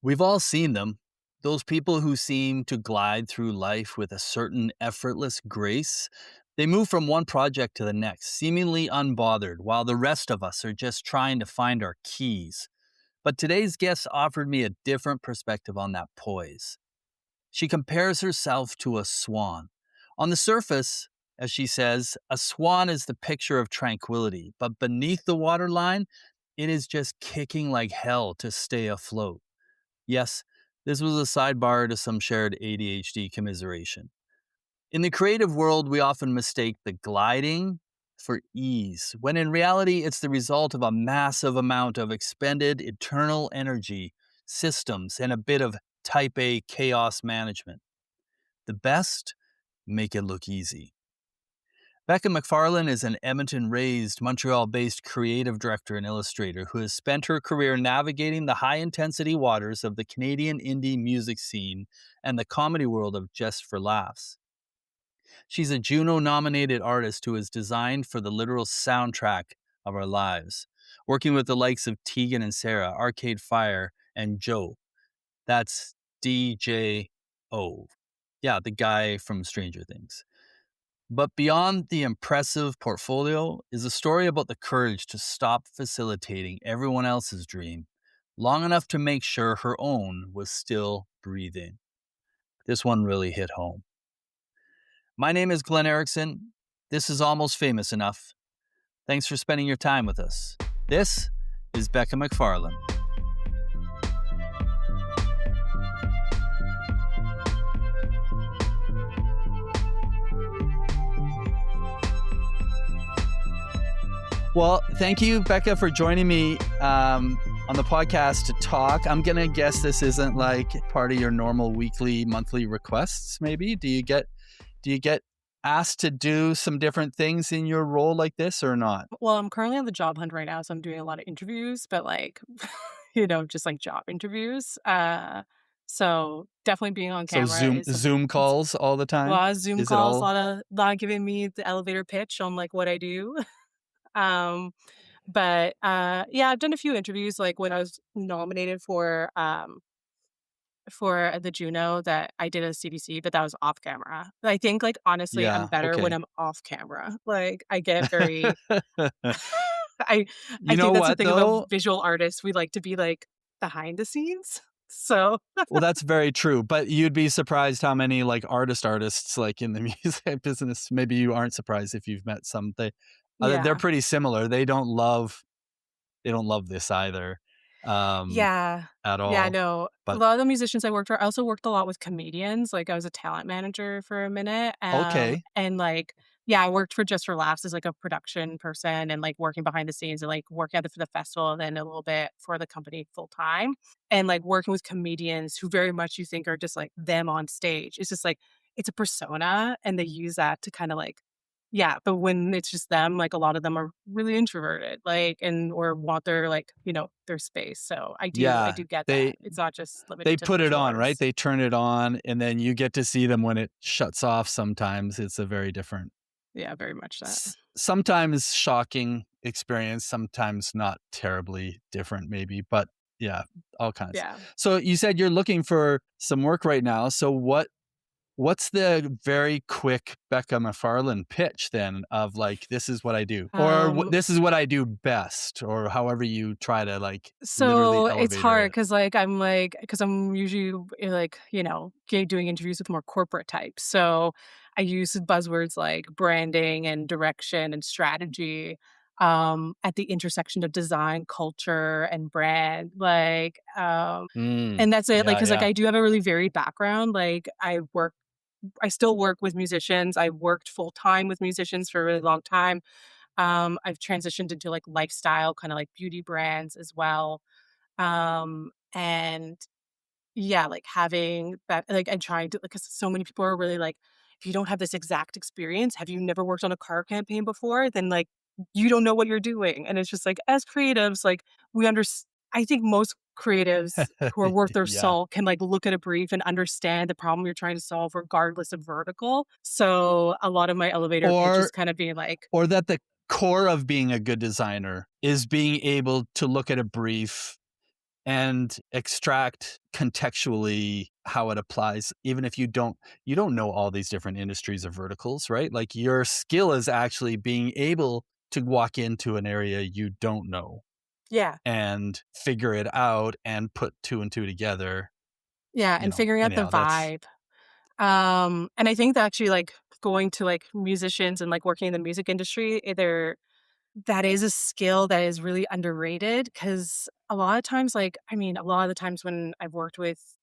We've all seen them. Those people who seem to glide through life with a certain effortless grace. They move from one project to the next, seemingly unbothered, while the rest of us are just trying to find our keys. But today's guest offered me a different perspective on that poise. She compares herself to a swan. On the surface, as she says, a swan is the picture of tranquility, but beneath the waterline, it is just kicking like hell to stay afloat. Yes, this was a sidebar to some shared ADHD commiseration. In the creative world, we often mistake the gliding for ease, when in reality, it's the result of a massive amount of expended eternal energy, systems, and a bit of type A chaos management. The best make it look easy. Becca McFarlane is an Edmonton-raised, Montreal-based creative director and illustrator who has spent her career navigating the high-intensity waters of the Canadian indie music scene and the comedy world of Just for Laughs. She's a Juno-nominated artist who has designed for the literal soundtrack of our lives, working with the likes of Tegan and Sarah, Arcade Fire, and Joe. That's DJ-O. Yeah, the guy from Stranger Things. But beyond the impressive portfolio is a story about the courage to stop facilitating everyone else's dream long enough to make sure her own was still breathing. This one really hit home. My name is Glen Erickson. This is Almost Famous Enough. Thanks for spending your time with us. This is Becca McFarlane. Well, thank you, Becca, for joining me on the podcast to talk. I'm going to guess this isn't like part of your normal weekly, monthly requests, maybe? Do you get asked to do some different things in your role like this or not? Well, I'm currently on the job hunt right now, so I'm doing a lot of interviews, but just like job interviews. So definitely being on So camera is something. Zoom calls all the A time? lot of Zoom Is it calls, a all? lot of giving me the elevator pitch on like what I do. Um, but yeah, I've done a few interviews. Like when I was nominated for the Juno, that I did a CDC, but that was off camera. I think like honestly, I'm Yeah, better when okay. I'm off camera. Like I get very I I You know think that's the what, thing about though? visual artists. We like to be like behind the scenes. So Well, that's very true, but you'd be surprised how many like artists like in the music business. Maybe you aren't surprised if you've met some. They're yeah. pretty similar. They don't love this either, um, Yeah. at Yeah, all. no. A But lot of the musicians I worked for, I also worked a lot with comedians. Like I was a talent manager for a minute. okay, And like, yeah, I worked for Just for Laughs as like a production person and like working behind the scenes and like working for the festival and then a little bit for the company full time. And like working with comedians who very much you think are just like them on stage. It's just like it's a persona and they use that to kind of like yeah, but when it's just them, like, a lot of them are really introverted, like, and or want their, like, their space, so I yeah, do get they that. It's not just they limited to the put it visual on, right? artists. They turn it on, and then you get to see them when it shuts off sometimes. It's a very different Yeah, very much that. sometimes shocking experience, sometimes not terribly different maybe, but yeah, all kinds. Yeah. So you said you're looking for some work right now. So what's the very quick Becca McFarlane pitch then of like, this is what I do, or Um, this is what I do best, or however you try to like literally so it's elevator hard it. because because 'cause I'm usually, like, doing interviews with more corporate types, so I use buzzwords like branding and direction and strategy, at the intersection of design, culture, and brand, Mm, and that's it, like yeah, because like, yeah. I do have a really varied background, like, I still work with musicians, I worked full-time with musicians for a really long time, I've transitioned into, like, lifestyle, kinda like beauty brands as well, and yeah, like, having that like, and trying to because so many people are really like, "If you don't have this exact experience, have you never worked on a car campaign before? Then, like, you don't know what you're doing." And it's just like, as creatives, like, I think most creatives who are worth their Yeah. salt can, like, look at a brief and understand the problem you're trying to solve regardless of vertical. So, a lot of my elevator pitch is Or kinda being like or that the core of being a good designer is being able to look at a brief and extract contextually how it applies, even if you don't know all these different industries or verticals, right? Like your skill is actually being able to walk into an area you don't know Yeah. and figure it out and put two and two together, Yeah, and figuring out the that's vibe. And I think that actually, like, going to, like, musicians and, like, working in the music industry, either that is a skill that is really underrated because a lot of times, like, I mean, a lot of the times when I've worked with,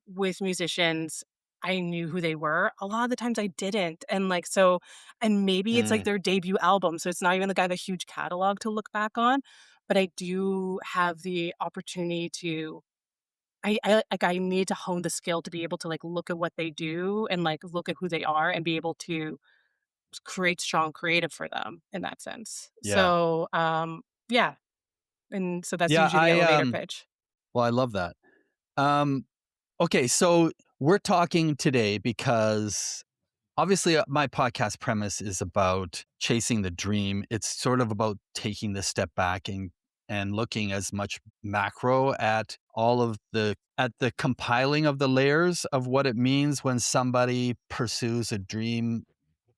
with musicians, I knew who they were. A lot of the times I didn't. And like, so, and maybe it's like mm, their debut album. So it's not even like I have a huge catalog to look back on, but I do have the opportunity to, I need to hone the skill to be able to like look at what they do and like look at who they are and be able to create strong creative for them in that sense. yeah. So, yeah, and so that's Yeah, usually the elevator pitch. well, I love that. Um, okay, so we're talking today because obviously my podcast premise is about chasing the dream. It's sort of about taking the step back and looking as much macro at all of the compiling of the layers of what it means when somebody pursues a dream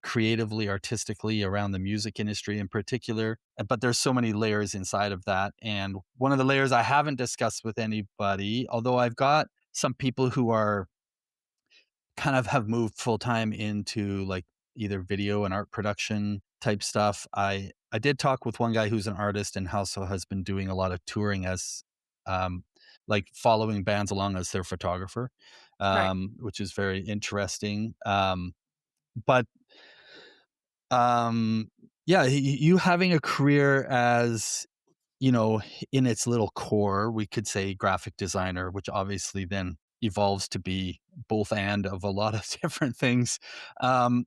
creatively, artistically around the music industry in particular. But there's so many layers inside of that. And one of the layers I haven't discussed with anybody, although I've got some people who are kind of have moved full time into like either video and art production type stuff. I did talk with one guy who's an artist and also has been doing a lot of touring as um like following bands along as their photographer, Right. which is very interesting. But um yeah, you having a career as in its little core, we could say graphic designer, which obviously then evolves to be both and of a lot of different things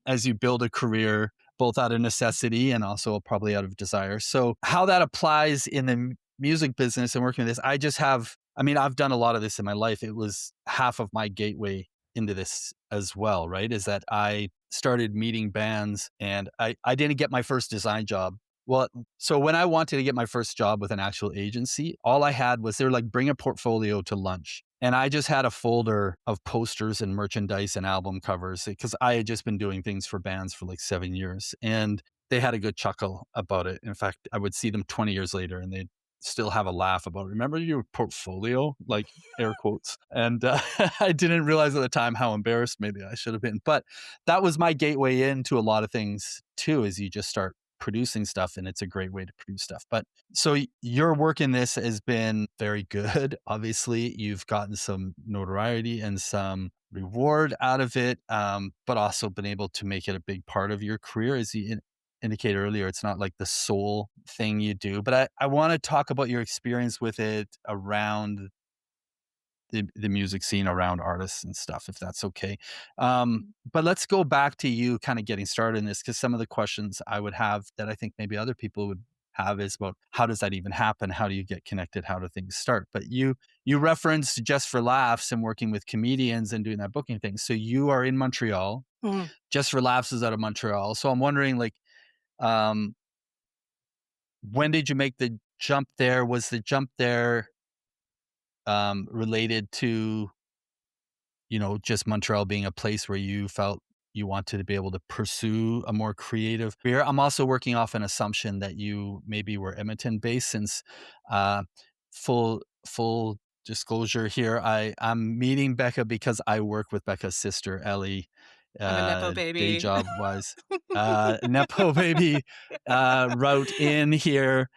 as you build a career, both out of necessity and also probably out of desire. So, how that applies in the music business and working with this, I mean, I've done a lot of this in my life. It was half of my gateway into this as well, right? Is that I started meeting bands and I didn't get my first design job. Well, so when I wanted to get my first job with an actual agency, all I had was they were like, bring a portfolio to lunch. And I just had a folder of posters and merchandise and album covers because I had just been doing things for bands for like 7 years. And they had a good chuckle about it. In fact, I would see them 20 years later and they'd still have a laugh about, remember your portfolio? Like air quotes. And I didn't realize at the time how embarrassed maybe I should have been. But that was my gateway into a lot of things too, is you just start producing stuff and it's a great way to produce stuff. But so your work in this has been very good. Obviously, you've gotten some notoriety and some reward out of it, but also been able to make it a big part of your career. As you indicated earlier, it's not like the sole thing you do. But I want to talk about your experience with it around the music scene around artists and stuff, if that's okay. But let's go back to you kind of getting started in this because some of the questions I would have that I think maybe other people would have is about how does that even happen? How do you get connected? How do things start? But you referenced Just for Laughs and working with comedians and doing that booking thing. So you are in Montreal. Mhm. Just for Laughs is out of Montreal. So I'm wondering like um when did you make the jump there? Was the jump there related to just Montreal being a place where you felt you wanted to be able to pursue a more creative career. I'm also working off an assumption that you maybe were Edmonton based since uh, full disclosure here. I'm meeting Becca because I work with Becca's sister, Ellie, I'm a nepo day baby. job wise. Nepo baby route in here.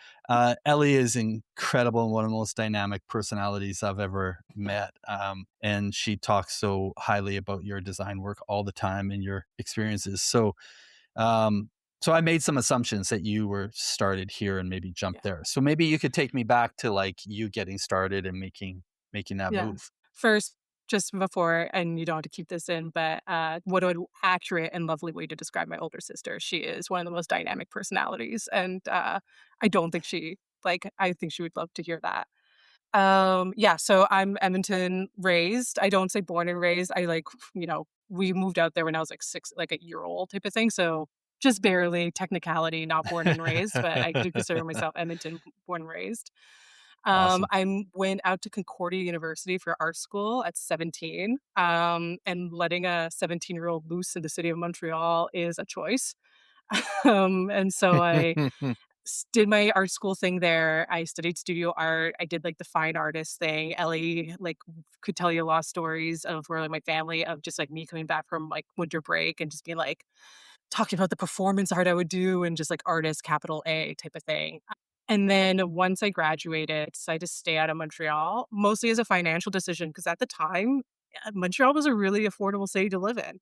Ellie is incredible and one of the most dynamic personalities I've ever met. And she talks so highly about your design work all the time and your experiences. Um, so I made some assumptions that you were started here and maybe jumped Yeah. there. So maybe you could take me back to like you getting started and making that Yeah. move. First, just before, and you don't have to keep this in, but what an accurate and lovely way to describe my older sister. She is one of the most dynamic personalities, and I don't think I think she would love to hear that. Yeah, so I'm Edmonton raised. I don't say born and raised. We moved out there when I was like 6, like a year old type of thing. So just barely technicality, not born and raised, but I do consider myself Edmonton born and raised. Awesome. I went out to Concordia University for art school at 17, and letting a 17-year-old loose in the city of Montreal is a choice. And so I did my art school thing there. I studied studio art. I did like the fine artist thing. Ellie like could tell you a lot of stories of where like my family of just like me coming back from like winter break and just being like talking about the performance art I would do and just like artist capital A type of thing. And then once I graduated, decided to stay out of Montreal, mostly as a financial decision because at the time, Montreal was a really affordable city to live in.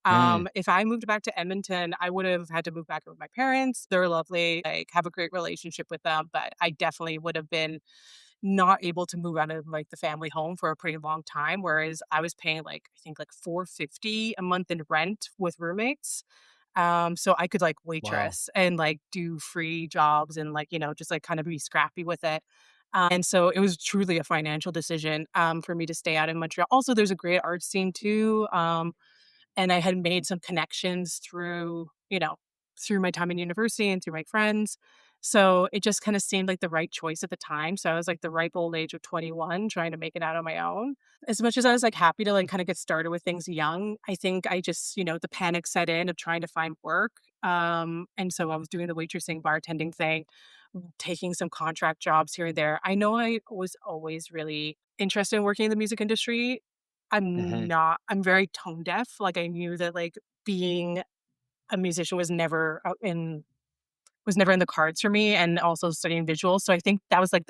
Mm, If I moved back to Edmonton, I would have had to move back with my parents. They're lovely, like have a great relationship with them, but I definitely would have been not able to move out of like the family home for a pretty long time. Whereas I was paying like I think like 450 a month in rent with roommates. So I could like wow. waitress and like do free jobs and like, just like kind of be scrappy with it. And so it was truly a financial decision for me to stay out in Montreal. Also, there's a great art scene too. And I had made some connections through my time in university and through my friends. So it just kind of seemed like the right choice at the time. So I was like the ripe old age of 21 trying to make it out on my own. As much as I was like happy to like kind of get started with things young, I think I just, the panic set in of trying to find work. And so I was doing the waitressing, bartending thing, taking some contract jobs here and there. I know I was always really interested in working in the music industry. Hmm. I'm very tone deaf, like, I knew that, like, being a musician was never in the cards for me and also studying visuals, so I think that was, like,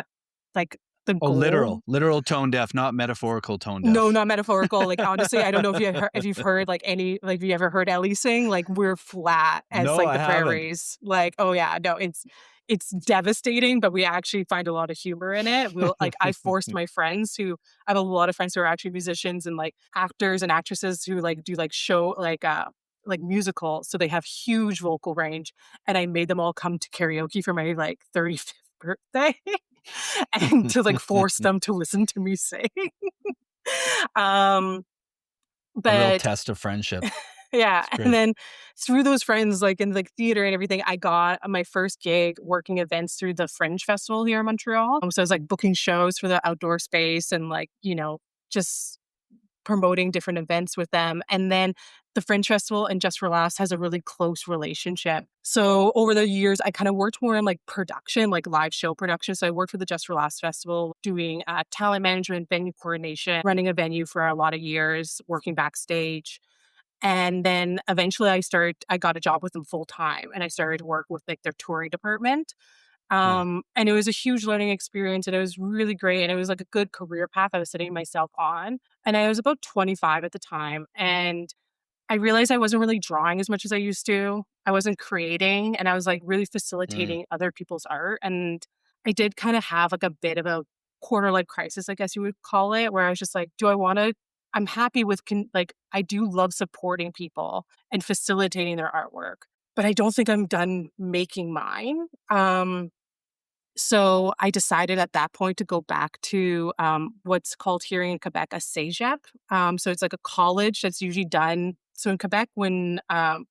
the Oh, goal. literal tone deaf, not metaphorical tone No, deaf. not metaphorical, like, honestly, I don't know if you've heard, like, any like, have you ever heard Ellie sing? Like, we're flat as, No, like, I the haven't. prairies. Like, oh, yeah, no, it's devastating, but we actually find a lot of humor in it. I forced my friends who I have a lot of friends who are actually musicians and, like, actors and actresses who, like, do, like, show like, musicals, so they have huge vocal range, and I made them all come to karaoke for my, like, 35th birthday and to, like, force them to listen to me sing. Um, A real but test of friendship. yeah, It's and great. then through those friends, like, in, like, theater and everything, I got my first gig working events through the Fringe Festival here in Montreal. So I was, like, booking shows for the outdoor space and, like, just promoting different events with them, and then the Fringe Festival and Just for Laughs has a really close relationship. So over the years, I kinda worked more in, like, production, like, live show production. So I worked for the Just for Laughs Festival doing, talent management, venue coordination, running a venue for a lot of years, working backstage. And then eventually I got a job with them full time and I started to work with like their touring department. Huh. And it was a huge learning experience and it was really great. And it was like a good career path I was setting myself on. And I was about 25 at the time. And I realized I wasn't really drawing as much as I used to. I wasn't creating and I was like really Mm, facilitating other people's art. And I did kind of have like a bit of a quarter life crisis, I guess you would call it, where I was just like, do I want to? I'm happy with, like, I do love supporting people and facilitating their artwork, but I don't think I'm done making mine. So I decided at that point to go back to what's called here in Quebec a cégep. So it's like a college that's usually done. So in Quebec, when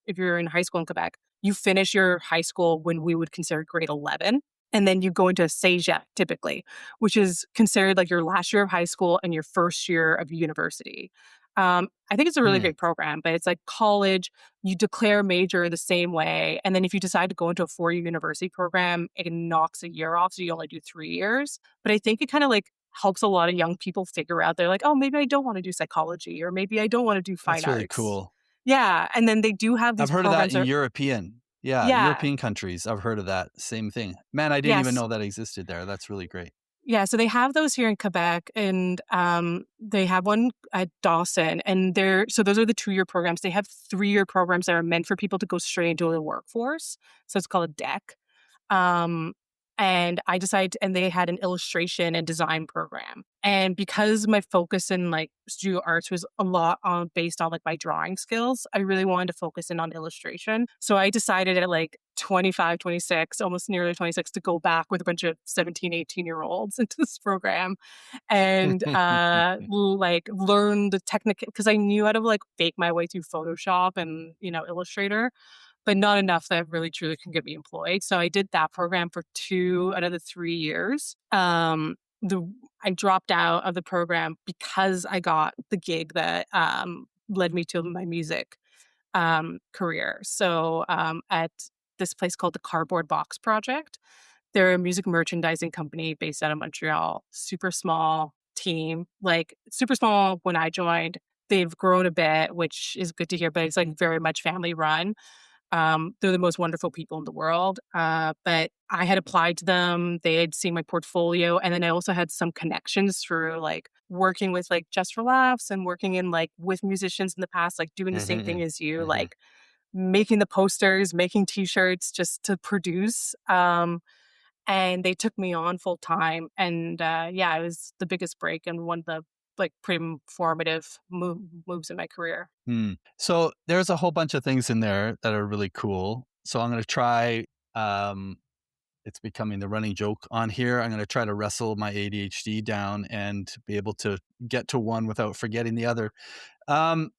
if you're in high school in Quebec, you finish your high school when we would consider grade 11. And then you go into a cégep typically, which is considered like your last year of high school and your first year of university. I think it's a really mm. great program, but it's like college. You declare a major the same way, and then if you decide to go into a four-year university program, it knocks a year off, so you only do 3 years. But I think it kinda, like, helps a lot of young people figure out they're like, "Oh, maybe I don't wanna do psychology," or "Maybe I don't wanna do fine That's really arts." cool. Yeah, and then they do have I've these heard of that programs in are Yeah. European countries. I've heard of that same thing. Man, I didn't even Yes. know that existed there. That's really great. Yeah, so they have those here in Quebec, and, they have one at Dawson, and those are the two-year programs. They have three-year programs that are meant for people to go straight into the workforce, so it's called a DEC. Um, and they had an illustration and design program. And because my focus in like studio arts was a lot on based on like my drawing skills, I really wanted to focus in on illustration. So I decided at like 25, 26, almost nearly 26 to go back with a bunch of 17, 18-year olds into this program and like learn the technique because I knew how to like fake my way through Photoshop and, Illustrator but not enough that really truly can get me employed. So I did that program for 2 out of the 3 years. the I dropped out of the program because I got the gig that led me to my music career. So at this place called the Cardboard Box Project, they're a music merchandising company based out of Montreal. Super small team, like super small when I joined. They've grown a bit, which is good to hear, but it's like very much family run. They're the most wonderful people in the world. But I had applied to them. They had seen my portfolio. And then I also had some connections through like working with like Just for Laughs and working in like with musicians in the past, like doing the same thing Mhm, as you, mhm. like making the posters, making t-shirts just to produce. And they took me on full time. And yeah, it was the biggest break and one of the like pretty formative moves in my career. Hmm. So there's a whole bunch of things in there that are really cool. So I'm gonna try, um, it's becoming the running joke on here. I'm gonna try to wrestle my ADHD down and be able to get to one without forgetting the other. Um,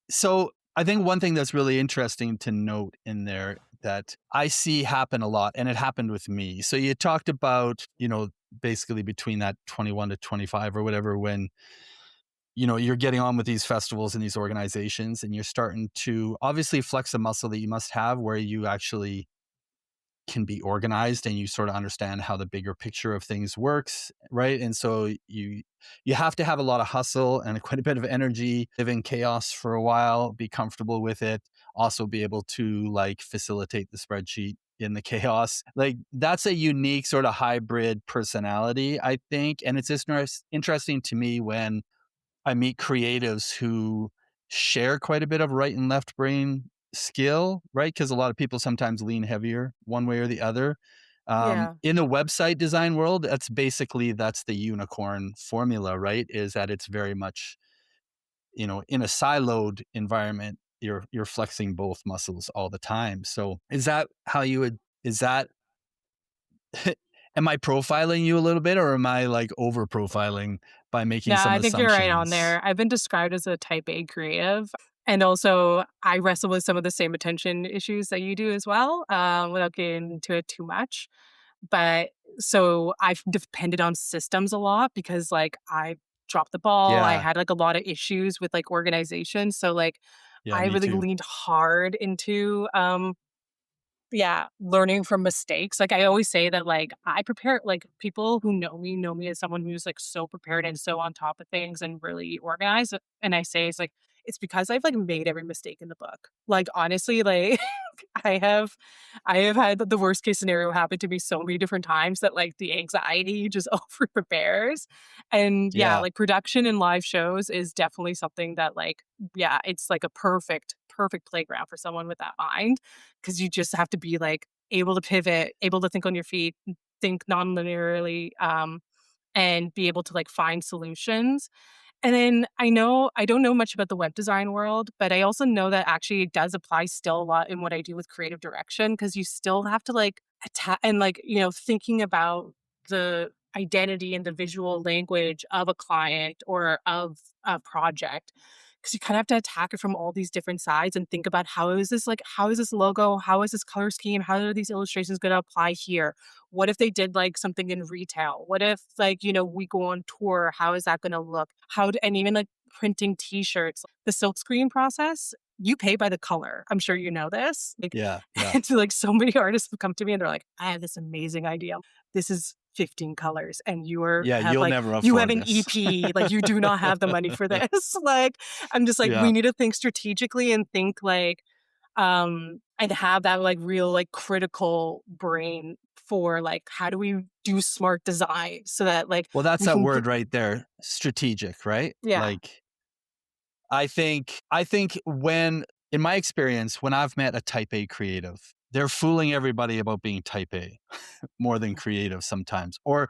so I think one thing that's really interesting to note in there that I see happen a lot, and it happened with me. So you talked about, basically between that 21 to 25 or whatever, when you're getting on with these festivals and these organizations, and you're starting to obviously flex a muscle that you must have where you actually can be organized and you sort of understand how the bigger picture of things works, right? And so you have to have a lot of hustle and quite a bit of energy, live in chaos for a while, be comfortable with it, also be able to like facilitate the spreadsheet in the chaos. Like that's a unique sort of hybrid personality, I think. And it's just interesting to me when I meet creatives who share quite a bit of right and left brain skill, right? Because a lot of people sometimes lean heavier one way or the other. Yeah. In the website design world, that's the unicorn formula, right? Is that it's very much, in a siloed environment, you're flexing both muscles all the time. So is that how you would is that am I profiling you a little bit, or am I like over profiling by making No, some I think you're right on assumptions? there. I've been described as a type A creative. And also, I wrestle with some of the same attention issues that you do as well, without getting into it too much. But so I've depended on systems a lot because, like, I dropped the ball. I Yeah. had like a lot of issues with like organization. So, like, Yeah, I me really too. leaned hard into yeah, learning from mistakes. Like, I always say that, like, I prepare like, people who know me as someone who's, like, so prepared and so on top of things and really organized, and I say it's, like, it's because I've, like, made every mistake in the book. Like, honestly, like, I have I have had the worst case scenario happen to me so many different times that, like, the anxiety just over prepares, and, yeah, Yeah. like, production and live shows is definitely something that, like yeah, it's, like, a perfect playground for someone with that mind. 'Cause you just have to be, like, able to pivot, able to think on your feet, think non-linearly, and be able to, like, find solutions. And then I don't know much about the web design world, but I also know that actually it does apply still a lot in what I do with creative direction because you still have to, like, and, like, thinking about the identity and the visual language of a client or of a project. Because you kinda have to attack it from all these different sides and think about how is this logo? How is this color scheme? How are these illustrations gonna apply here? What if they did, like, something in retail? What if, like, we go on tour? How is that gonna look? And even, like, printing T-shirts. The silkscreen process, you pay by the color. I'm sure you know this. Like, Yeah, yeah. and so, like, so many artists have come to me and they're like, "I have this amazing idea. This is 15 colors, and Yeah, you'll never you have afford an this. EP, like, you do not have the money for this." Like, I'm just like, Yeah. we need to think strategically and think, like, and have that, like, real, like, critical brain for, like, how do we do smart design so that, like, Well, that's we that can word right there, strategic, right? yeah. Like, I think when in my experience, when I've met a type A creative, they're fooling everybody about being type A. More than creative sometimes, or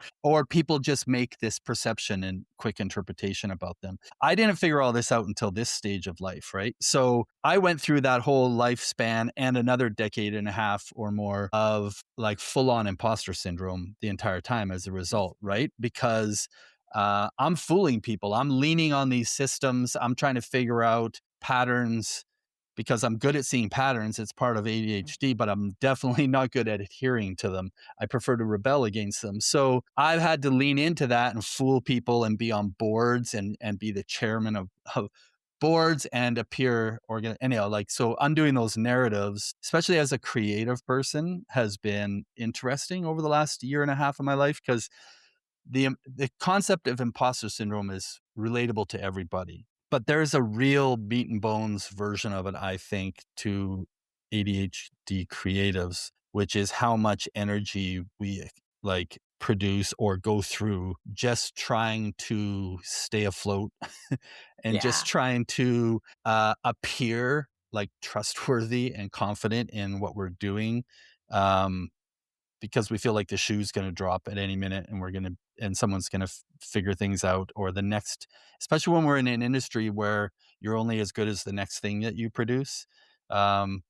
people just make this perception and quick interpretation about them. I didn't figure all this out until this stage of life, right? So I went through that whole lifespan and another decade and a half or more of like full on imposter syndrome the entire time as a result, right? Because I'm fooling people, I'm leaning on these systems, I'm trying to figure out patterns, because I'm good at seeing patterns. It's part of ADHD, but I'm definitely not good at adhering to them. I prefer to rebel against them. So I've had to lean into that and fool people and be on boards and be the chairman of boards and appear anyhow, like, so undoing those narratives, especially as a creative person, has been interesting over the last year and a half of my life, because the concept of imposter syndrome is relatable to everybody, but there's a real meat and bones version of it, I think, to ADHD creatives, which is how much energy we like produce or go through just trying to stay afloat and Yeah. just trying to appear like trustworthy and confident in what we're doing. Um, because we feel like the shoe's gonna drop at any minute and someone's gonna figure things out, or the next, especially when we're in an industry where you're only as good as the next thing that you produce. Um,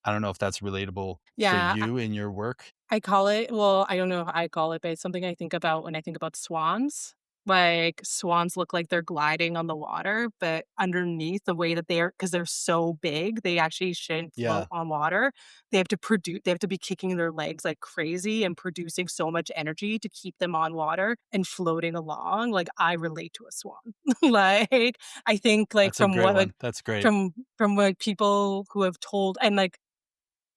I don't know if that's relatable for Yeah. you in your work. I call it, well, I don't know if I call it, but it's something I think about when I think about swans. Like, swans look like they're gliding on the water, but underneath the way that they're, because 'cause they're so big, they actually shouldn't float Yeah, on water. They have to be kicking their legs like crazy and producing so much energy to keep them on water and floating along. Like, I relate to a swan. Like, I think, like, that's a from great what, like, one. That's great. from what people who have told, and, like,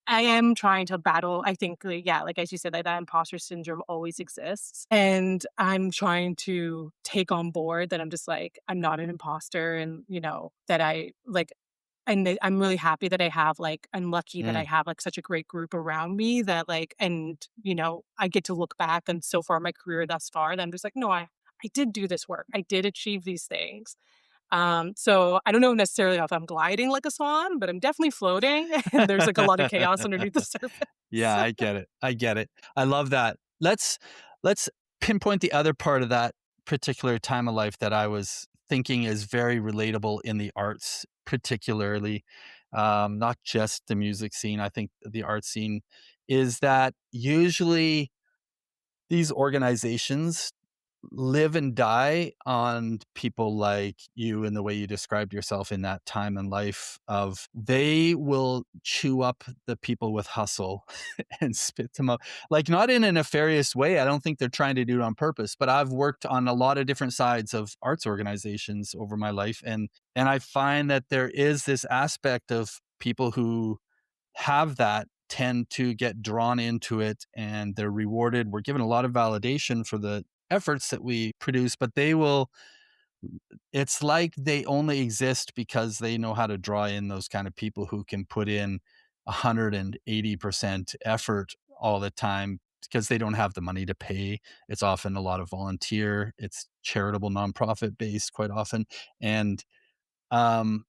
I am trying to battle, I think, like, yeah, like, as you said, like, that imposter syndrome always exists, and I'm trying to take on board that I'm just like, I'm not an imposter, and, that I, like, and that I'm really happy that I have, like, I'm lucky that I Mm. have, like, such a great group around me that, like, and, I get to look back and so far in my career thus far that I'm just like, "No, I did do this work. I did achieve these things." So I don't know necessarily if I'm gliding like a swan, but I'm definitely floating and there's, like, a lot of chaos underneath the Yeah, surface. I get it. I get it. I love that. Let's pinpoint the other part of that particular time of life that I was thinking is very relatable in the arts, particularly, not just the music scene. I think the art scene is that usually these organizations live and die on people like you and the way you described yourself in that time in life of they will chew up the people with hustle and spit them up. Like, not in a nefarious way. I don't think they're trying to do it on purpose, but I've worked on a lot of different sides of arts organizations over my life, and I find that there is this aspect of people who have that tend to get drawn into it, and they're rewarded. We're given a lot of validation for the efforts that we produce, but it's like they only exist because they know how to draw in those kind of people who can put in 180% effort all the time because they don't have the money to pay. It's often a lot of volunteer, it's charitable, nonprofit based quite often. And um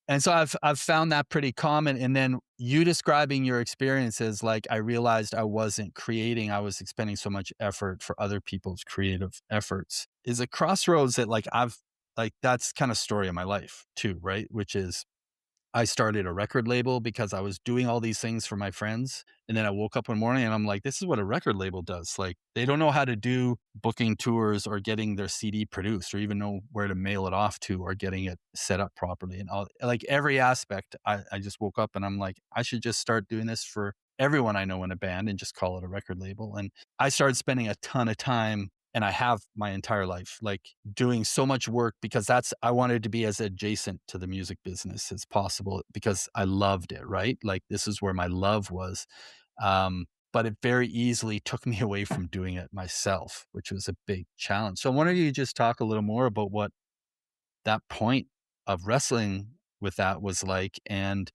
and so I've found that pretty common, and then you describing your experiences, like, I realized I wasn't creating, I was expending so much effort for other people's creative efforts, is a crossroads that, that's kinda story of my life too, right? Which is I started a record label because I was doing all these things for my friends, and then I woke up one morning and I'm like, "This is what a record label does." Like, they don't know how to do booking tours or getting their CD produced or even know where to mail it off to or getting it set up properly, and all like, every aspect, I just woke up and I'm like, "I should just start doing this for everyone I know in a band and just call it a record label," and I started spending a ton of time, and I have my entire life, like, doing so much work because I wanted to be as adjacent to the music business as possible because I loved it, right? Like, this is where my love was. But it very easily took me away from doing it myself, which was a big challenge. So I wanted you to just talk a little more about what that point of wrestling with that was like, and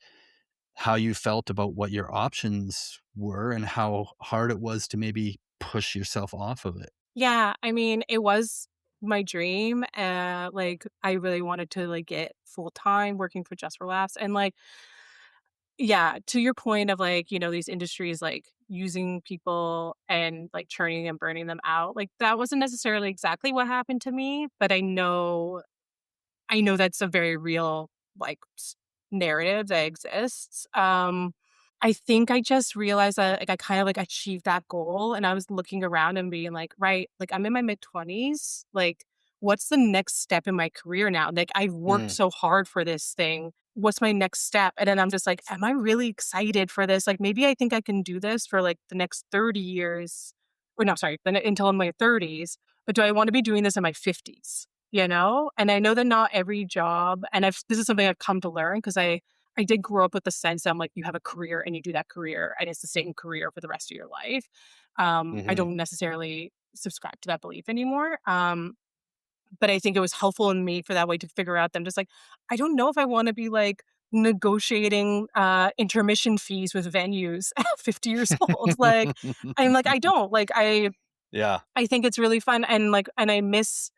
how you felt about what your options were and how hard it was to maybe push yourself off of it. Yeah, I mean, it was my dream, like, I really wanted to, like, get full-time working for Just for Laughs, and, like, yeah, to your point of, like, these industries, like, using people and, like, churning and burning them out, like, that wasn't necessarily exactly what happened to me, but I know that's a very real, like, narrative that exists. I think I just realized that, like, I kind of, like, achieved that goal, and I was looking around and being like, "Right, like, I'm in my mid-20s, like, what's the next step in my career now? Like, I've worked Mm. so hard for this thing. What's my next step? And then I'm just like, am I really excited for this? Like, maybe I think I can do this for like the next 30 years, or no, sorry, until in my 30s. But do I want to be doing this in my 50s? You know? And I know that not every job, and this is something I've come to learn because I did grow up with the sense that I'm like, you have a career and you do that career and it's the same career for the rest of your life. I Mhm. don't necessarily subscribe to that belief anymore. But I think it was helpful in me for that way to figure out them just like, I don't know if I want to be like negotiating intermission fees with venues at 50 years old. Like, I'm like, I don't. Like Yeah. I think it's really fun and like and I miss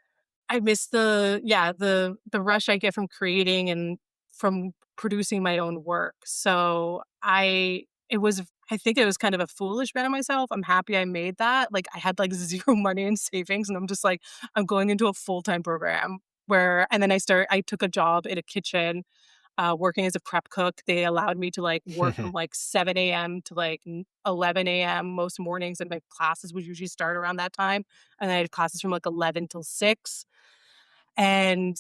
the yeah, the rush I get from creating and from producing my own work. So I think it was kind of a foolish bet on myself. I'm happy I made that. Like I had like 0 money in savings and I'm just like, I'm going into a full-time program where and then I took a job in a kitchen, working as a prep cook. They allowed me to like work from like 7 a.m. to like 11 a.m. most mornings, and my classes would usually start around that time. And I had classes from like 11 till 6. And,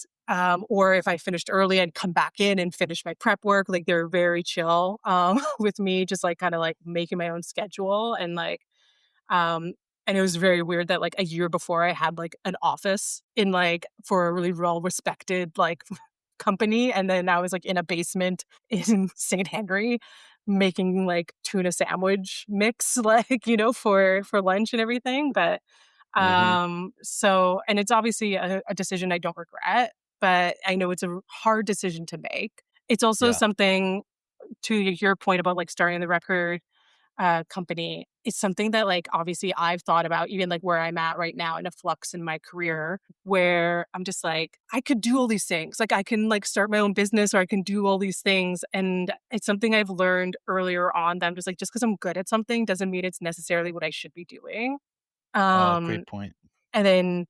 or if I finished early, I'd come back in and finish my prep work. Like they're very chill, with me, just like kind of like making my own schedule um, and it was very weird that like a year before I had like an office in like for a really well respected like company. And then I was like in a basement in St. Henry making like tuna sandwich mix, like, for lunch and everything. But Mhm. so and it's obviously a decision I don't regret, but I know it's a hard decision to make. It's also Yeah. something to your point about like starting the record company. It's something that like obviously I've thought about even like where I'm at right now in a flux in my career where I'm just like, I could do all these things. Like I can like start my own business or I can do all these things. And it's something I've learned earlier on that I'm just like, just because I'm good at something doesn't mean it's necessarily what I should be doing. Great Um, point. and then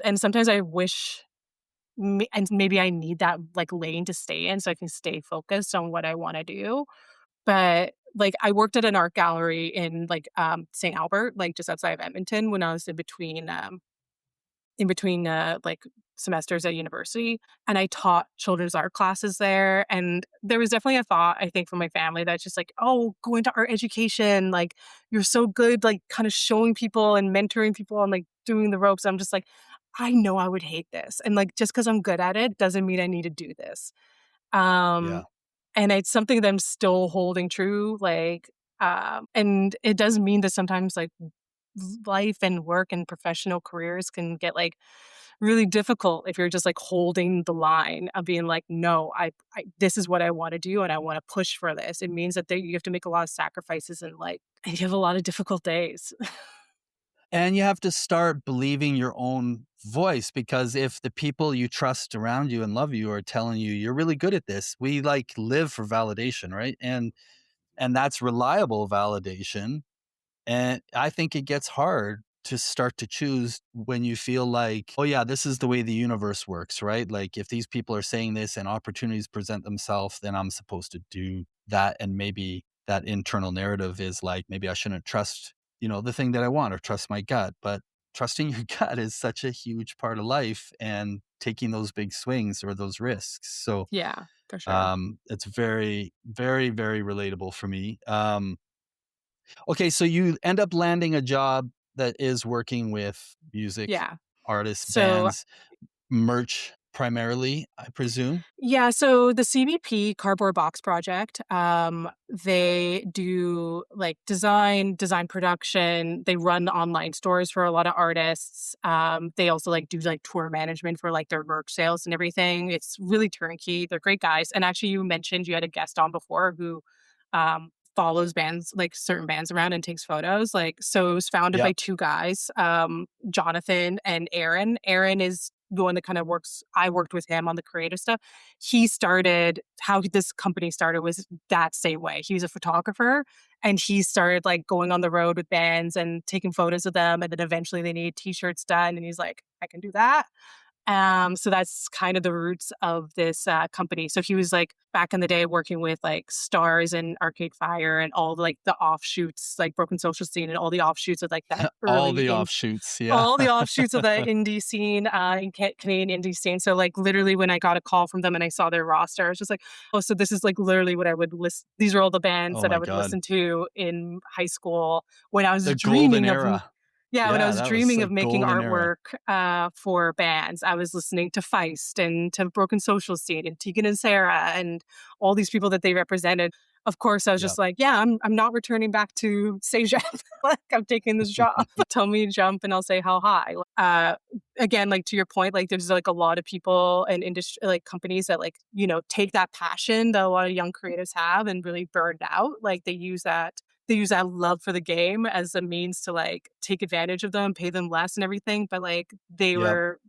and sometimes I wish and maybe I need that like lane to stay in so I can stay focused on what I want to do. But, like, I worked at an art gallery in, like, St. Albert, like, just outside of Edmonton when I was like, semesters at university, and I taught children's art classes there, and there was definitely a thought, I think, from my family that's just like, "Oh, go into art education, like, you're so good, like, kinda showing people and mentoring people and, like, doing the ropes." I'm just like, "I know I would hate this, and, like, just because 'cause I'm good at it doesn't mean I need to do this." Yeah. Um, and it's something that I'm still holding true, like, and it does mean that sometimes, like, life and work and professional careers can get, like, really difficult if you're just, like, holding the line of being like, "No, I this is what I wanna do, and I wanna push for this." It means that you have to make a lot of sacrifices and, like and you have a lot of difficult days. And you have to start believing your own voice, because if the people you trust around you and love you are telling you you're really good at this, we like live for validation, right? And that's reliable validation. And I think it gets hard to start to choose when you feel like, oh, yeah, this is the way the universe works, right? Like, if these people are saying this and opportunities present themselves, then I'm supposed to do that. And maybe that internal narrative is like, maybe I shouldn't trust, the thing that I want, or trust my gut. But trusting your gut is such a huge part of life, and taking those big swings or those risks. So Yeah, for sure. it's very, very, very relatable for me. Okay, so you end up landing a job that is working with music Yeah. artists, So bands, merch primarily, I presume? Yeah, so the CBP Cardboard Box Project, they do like design production. They run online stores for a lot of artists. They also like do like tour management for like their merch sales and everything. It's really turnkey. They're great guys. And actually, you mentioned you had a guest on before who follows bands, like certain bands around and takes photos. Like, so it was founded by Yep. two guys, Jonathan and Aaron. Aaron is the one that kind of I worked with him on the creative stuff. He started how this company started was that same way. He was a photographer and he started like going on the road with bands and taking photos of them. And then eventually they needed t-shirts done. And he's like, I can do that. So that's kind of the roots of this company. So he was like back in the day working with like Stars and Arcade Fire and all like the offshoots, like Broken Social Scene and all the offshoots of like that All early the in offshoots, yeah. all the offshoots of the indie scene, in Canadian indie scene. So, like, literally, when I got a call from them and I saw their roster, I was just like, "Oh, so this is like literally what I would list. These are all the bands Oh that I my would god. listen to in high school when I was The golden dreaming of era. yeah, when I Yeah, was that was dreaming of like making golden era. artwork, for bands. I was listening to Feist and to Broken Social Scene and Tegan and Sarah and all these people that they represented. Of course, I was Yep. just like, "Yeah, I'm not returning back to CEGEP. Like, I'm taking this job. Tell me to jump and I'll say how high." Again, like, to your point, like, there's, like, a lot of people and industry like, companies that, like, take that passion that a lot of young creatives have and really burn it out. Like, they use that love for the game as a means to, like, take advantage of them, pay them less and everything, but, like, they Yep. were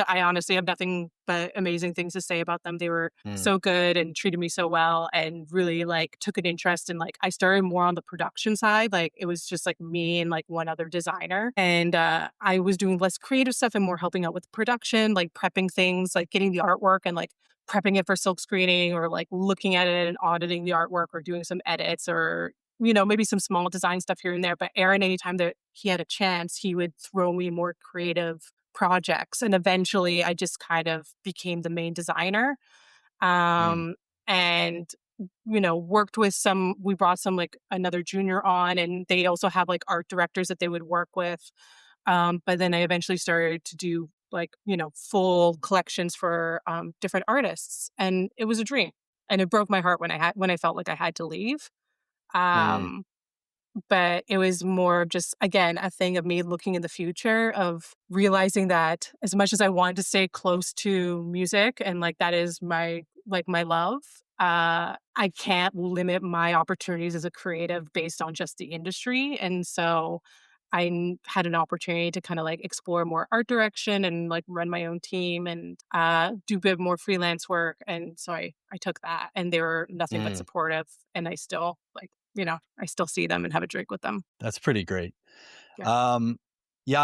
I honestly have nothing but amazing things to say about them. They were Mm, so good and treated me so well and really, like, took an interest in, like I started more on the production side, like, it was just, like, me and, like, one other designer, and, I was doing less creative stuff and more helping out with production, like, prepping things, like, getting the artwork and, like, prepping it for silk screening or, like, looking at it and auditing the artwork or doing some edits or, maybe some small design stuff here and there, but Aaron, anytime that he had a chance, he would throw me more creative projects, and eventually I just kind of became the main designer, mm, um, and, worked with some we brought some, like, another junior on, and they also have, like, art directors that they would work with, but then I eventually started to do, like, full collections for, different artists, and it was a dream, and it broke my heart when I felt like I had to leave, mm, um but it was more of just, again, a thing of me looking in the future of realizing that as much as I wanted to stay close to music and, like, that is my love, I can't limit my opportunities as a creative based on just the industry, and so had an opportunity to kinda, like, explore more art direction and, like, run my own team and, do a bit more freelance work, and so I took that, and they were nothing but mm. supportive, and I still, like, I still see them and have a drink with them. That's pretty great. Yeah. Um, yeah,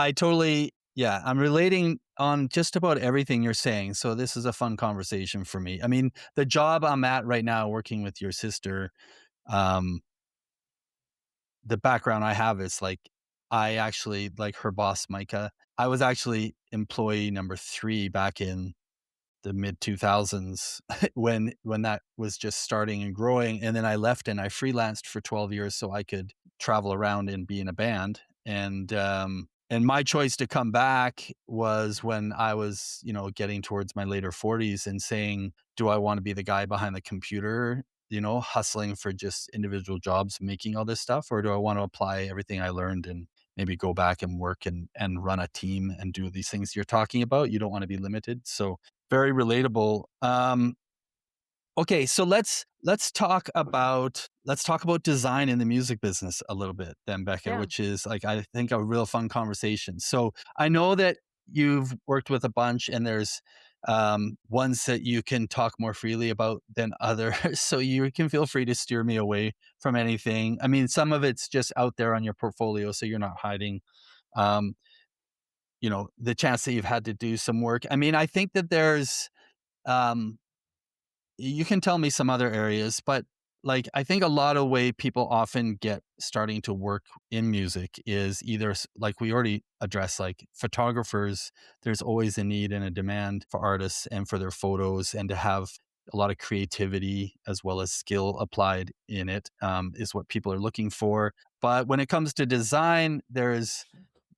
I'm relating on just about everything you're saying, so this is a fun conversation for me. I mean, the job I'm at right now working with your sister, um, the background I have is, like, I actually like her boss, Micah, I was actually employee number 3 back in the mid 2000s when that was just starting and growing, and then I left and I freelanced for 12 years so I could travel around and be in a band, and my choice to come back was when I was, getting towards my later 40s and saying, "Do I wanna be the guy behind the computer, hustling for just individual jobs, making all this stuff, or do I wanna apply everything I learned and maybe go back and work and run a team and do these things you're talking about?" You don't wanna be limited, so very relatable. Okay, so let's talk about design in the music business a little bit then, Becca, Yeah. which is like I think a real fun conversation. So I know that you've worked with a bunch, and there's ones that you can talk more freely about than others. So you can feel free to steer me away from anything. I mean, some of it's just out there on your portfolio, so you're not hiding. Um, the chance that you've had to do some work. I mean, I think that there's um, you can tell me some other areas, but, like, I think a lot of way people often get starting to work in music is either like we already addressed, like, photographers, there's always a need and a demand for artists and for their photos and to have a lot of creativity as well as skill applied in it, is what people are looking for. But when it comes to design, there's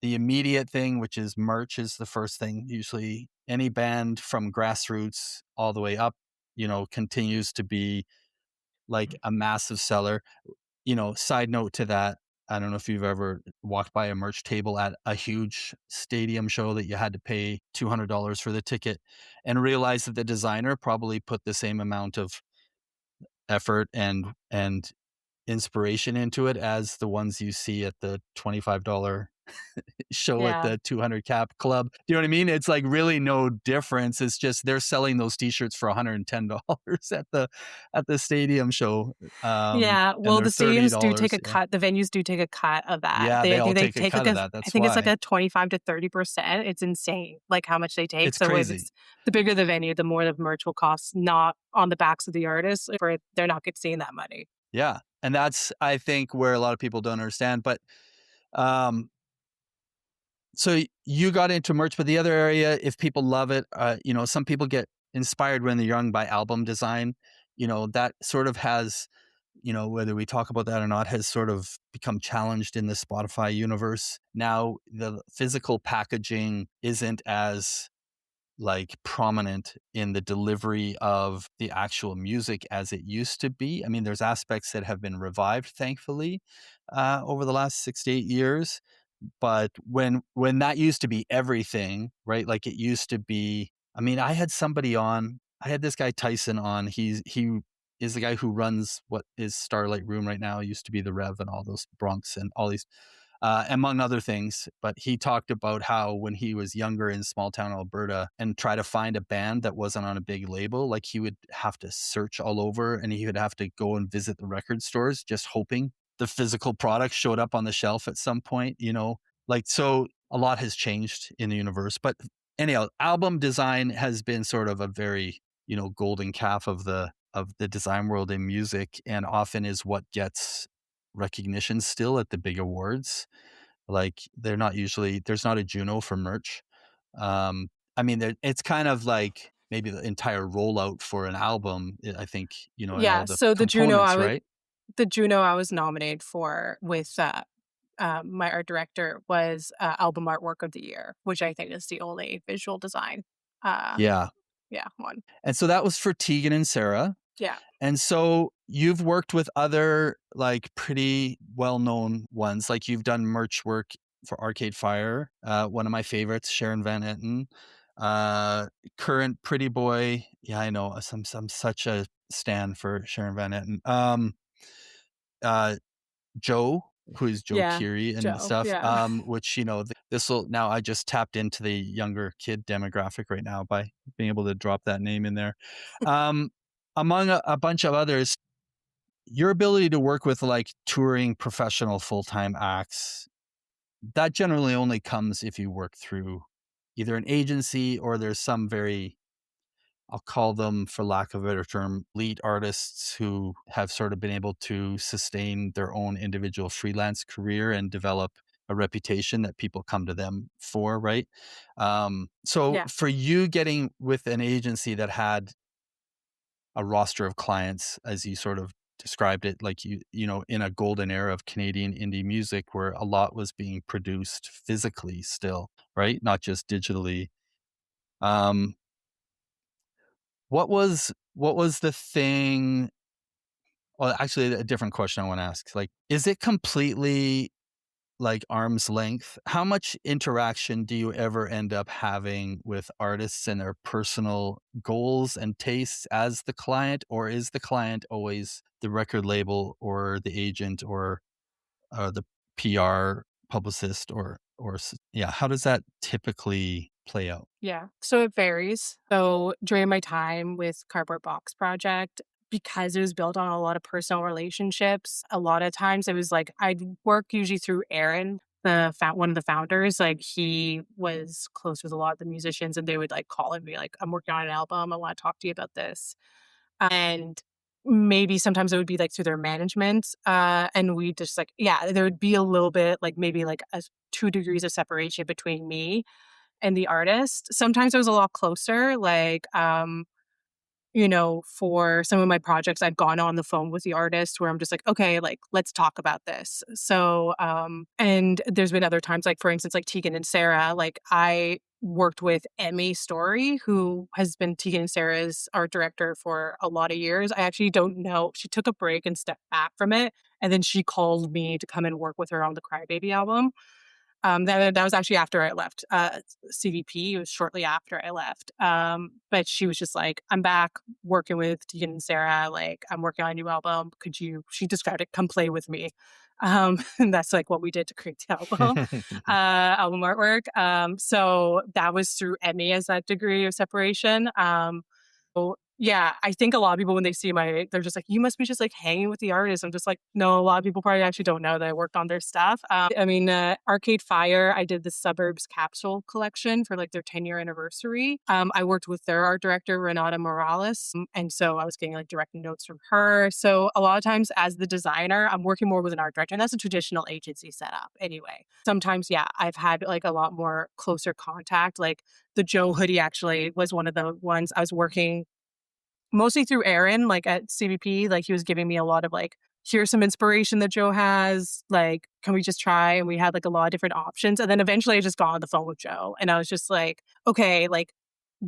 the immediate thing, which is merch is the first thing. Usually any band from grassroots all the way up, continues to be like a massive seller. Side note to that, I don't know if you've ever walked by a merch table at a huge stadium show that you had to pay $200 for the ticket and realize that the designer probably put the same amount of effort and inspiration into it as the ones you see at the $25 show at Yeah. the 200 cap club. Do you know what I mean? It's like really no difference. It's just they're selling those t-shirts for $110 at the stadium show. Yeah, And well, they're the stadiums do take $30. a Yeah. cut the venues do take a cut of that. Yeah, They they I all think they take a take cut like of a that. I That's think it's like why. a 25 to 30%. It's insane, like, how much they take, It's so crazy. it's the bigger the venue, the more the merch will cost, not on the backs of the artists, for they're not get seeing that money. Yeah. And that's I think where a lot of people don't understand. But um so you got into merch, but the other area, if people love it, some people get inspired when they're young by album design. That sort of has, whether we talk about that or not, has sort of become challenged in the Spotify universe. Now the physical packaging isn't as like prominent in the delivery of the actual music as it used to be. I mean, there's aspects that have been revived, thankfully, over the last 6 to 8 years. But when that used to be everything, right? Like it used to be. I mean, I had this guy Tyson on. He is the guy who runs what is Starlight Room right now. He used to be the Rev and all those Bronx and all these, among other things. But he talked about how when he was younger in small town Alberta and try to find a band that wasn't on a big label, like he would have to search all over and he would have to go and visit the record stores just hoping the physical product showed up on the shelf at some point. Like, so a lot has changed in the universe. But anyhow, album design has been sort of a very, golden calf of the design world in music, and often is what gets recognition still at the big awards. Like they're not usually there's not a Juno for merch. I mean, it's kind of like maybe the entire rollout for an album. I think and all Yeah, the so components, right? the Juno I was nominated for with, my art director was, album artwork of the year, which I think is the only visual design, uh, Yeah. yeah, one. And so that was for Tegan and Sarah. Yeah. And so you've worked with other like pretty well-known ones. Like you've done merch work for Arcade Fire, one of my favorites, Sharon Van Etten. Uh, Current Pretty Boy. Yeah, I know. I'm such a stan for Sharon Van Etten. Uh, Joe, who is Joe Yeah, Keery and Joe, stuff, yeah. which, this will now I just tapped into the younger kid demographic right now by being able to drop that name in there. Um, Among a bunch of others, your ability to work with like touring professional full-time acts, that generally only comes if you work through either an agency or there's some very, I'll call them, for lack of a better term, lead artists who have sort of been able to sustain their own individual freelance career and develop a reputation that people come to them for, right? So Yeah. for you getting with an agency that had a roster of clients, as you sort of described it, like in a golden era of Canadian indie music where a lot was being produced physically still, right? Not just digitally. Um, what was the thing? Well, actually, a different question I want to ask. Like, is it completely like arm's length? How much interaction do you ever end up having with artists and their personal goals and tastes as the client, or is the client always the record label or the agent or the PR publicist yeah? How does that typically play out? Yeah, so it varies. So during my time with Cardboard Box Project, because it was built on a lot of personal relationships, a lot of times it was like I'd work usually through Aaron, one of the founders. Like he was close with a lot of the musicians, and they would like call and be like, "I'm working on an album. I want to talk to you about this." And maybe sometimes it would be like through their management, and we just like yeah, there would be a little bit like maybe like a 2 degrees of separation between me and the artist. Sometimes it was a lot closer, like, for some of my projects, I've gone on the phone with the artist where I'm just like, "Okay, like, let's talk about this." So, and there's been other times, like, for instance, like Tegan and Sarah, like, I worked with Emmy Story, who has been Tegan and Sarah's art director for a lot of years. I actually don't know. She took a break and stepped back from it, and then she called me to come and work with her on the Crybaby album. That was actually after I left, CVP. It was shortly after I left. But she was just like, "I'm back working with Deacon and Sarah, like, I'm working on a new album. Could you" she described it, "Come play with me." And that's, like, what we did to create the album artwork. So that was through Emmy as that degree of separation. So, yeah, I think a lot of people when they see they're just like, "You must be just, like, hanging with the artists." I'm just like, "No, a lot of people probably actually don't know that I worked on their stuff." I mean, Arcade Fire, I did the Suburbs capsule collection for, like, their 10-year anniversary. I worked with their art director, Renata Morales, and so I was getting, like, direct notes from her. So a lot of times as the designer, I'm working more with an art director, and that's a traditional agency setup anyway. Sometimes, yeah, I've had, like, a lot more closer contact, like, the Joe hoodie actually was one of the ones I was working mostly through Aaron, like, at CBP, like, he was giving me a lot of, like, "Here's some inspiration that Joe has, like, can we just try?" And we had, like, a lot of different options, and then eventually I just got on the phone with Joe, and I was just like, "Okay, like,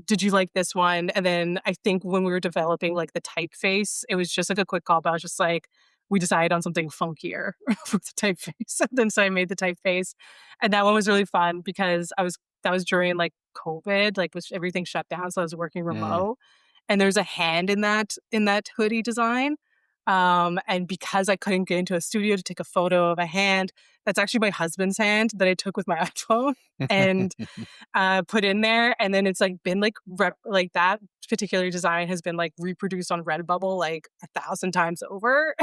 did you like this one?" And then I think when we were developing, like, the typeface, it was just, like, a quick call, but I was just like, we decided on something funkier for the typeface, and then so I made the typeface, and that one was really fun because that was during, like, COVID, like, was everything shut down, so I was working Mm, remote, and there's a hand in that hoodie design, and because I couldn't get into a studio to take a photo of a hand, that's actually my husband's hand that I took with my iPhone, and put in there, and then it's, like, been, like, like, that particular design has been, like, reproduced on Redbubble, like, 1,000 times over.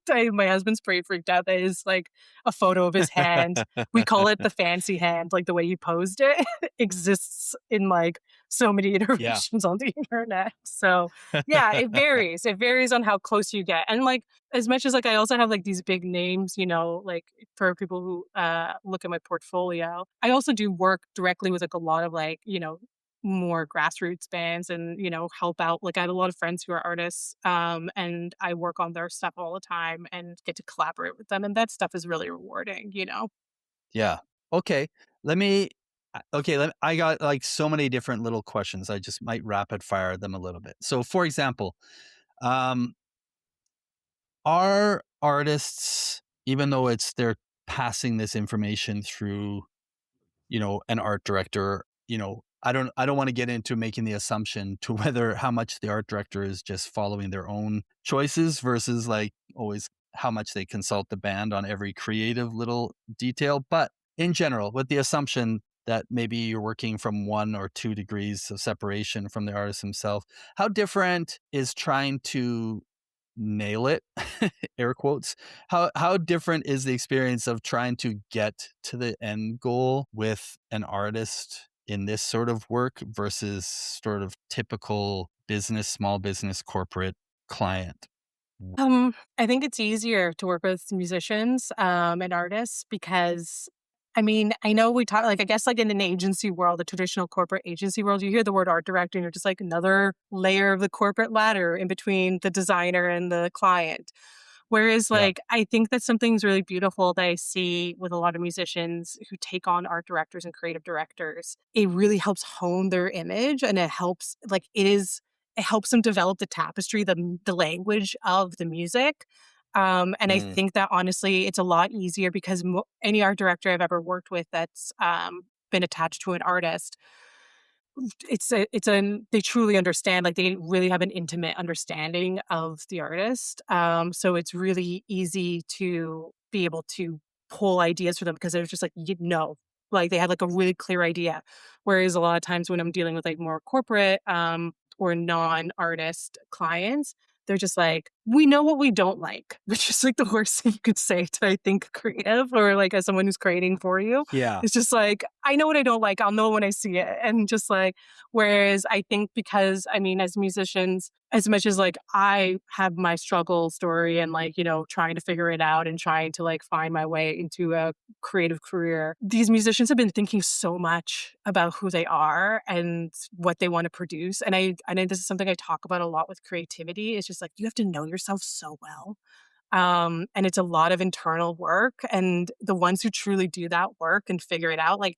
My husband's pretty freaked out that is, like, a photo of his hand. We call it the fancy hand, like, the way he posed it exists in, like, so many yeah. iterations on the internet. So, yeah, it varies. It varies on how close you get, and, like, as much as, like, I also have, like, these big names, you know, like, for people who, look at my portfolio, I also do work directly with, like, a lot of, like, you know, more grassroots bands and, you know, help out. Like, I have a lot of friends who are artists, and I work on their stuff all the time and get to collaborate with them, and that stuff is really rewarding, you know? Yeah. Okay. Let me okay, I got, like, so many different little questions. I just might rapid fire them a little bit. So, for example, um, are artists, even though they're passing this information through, an art director, I don't want to get into making the assumption to whether how much the art director is just following their own choices versus, like, always how much they consult the band on every creative little detail. But in general, with the assumption that maybe you're working from 1 or 2 degrees of separation from the artist himself, how different is trying to nail it, air quotes, how different is the experience of trying to get to the end goal with an artist in this sort of work versus sort of typical business, small business, corporate client? I think it's easier to work with musicians, and artists because, I mean, I know we talk like, I guess, like, in an agency world, the traditional corporate agency world, you hear the word art director, and you're just like another layer of the corporate ladder in between the designer and the client. Whereas, Yeah. like, I think that something's really beautiful that I see with a lot of musicians who take on art directors and creative directors. It really helps hone their image, and it helps them develop the tapestry, the language of the music. And I Mm, think that honestly, it's a lot easier because any art director I've ever worked with that's been attached to an artist, they truly understand, like, they really have an intimate understanding of the artist. So it's really easy to be able to pull ideas for them because they're just like, like, they have, like, a really clear idea. Whereas a lot of times when I'm dealing with, like, more corporate, or non-artist clients, they're just like, "We know what we don't like," which is, like, the worst thing you could say to, I think, creative or, like, as someone who's creating for you. yeah. It's just like, "I know what I don't like, I'll know when I see it," and just like, whereas I think because, I mean, as musicians, as much as, like, I have my struggle story and, like, you know, trying to figure it out and trying to, like, find my way into a creative career, these musicians have been thinking so much about who they are and what they wanna produce, and I know this is something I talk about a lot with creativity. It's just like, you have to know yourself so well. And it's a lot of internal work, and the ones who truly do that work and figure it out, like,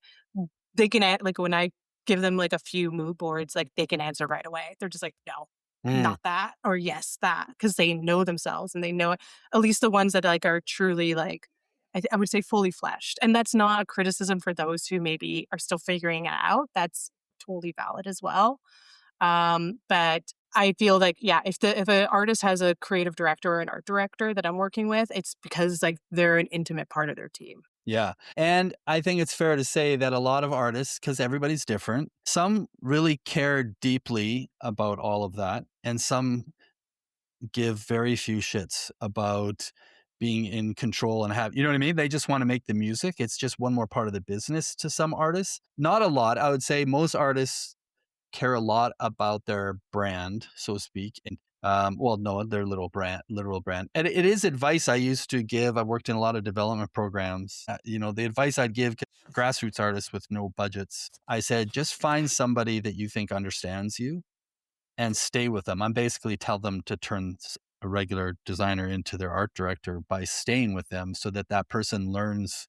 they can like, when I give them, like, a few mood boards, like, they can answer right away. They're just like, "No, Mm, not that," or "Yes, that," because they know themselves and they know it. At least the ones that, like, are truly, like, I would say fully fleshed. And that's not a criticism for those who maybe are still figuring it out. That's totally valid as well. But I feel like, yeah, if an artist has a creative director or an art director that I'm working with, it's because like they're an intimate part of their team. Yeah. And I think it's fair to say that a lot of artists, because everybody's different, some really care deeply about all of that, and some give very few shits about being in control and have, you know what I mean? They just want to make the music. It's just one more part of the business to some artists. Not a lot. I would say most artists care a lot about their brand, so to speak. And well, no, their literal brand. And it is advice I used to give. I worked in a lot of development programs. The advice I'd give grassroots artists with no budgets, I said, just find somebody that you think understands you and stay with them. I'm basically tell them to turn a regular designer into their art director by staying with them so that that person learns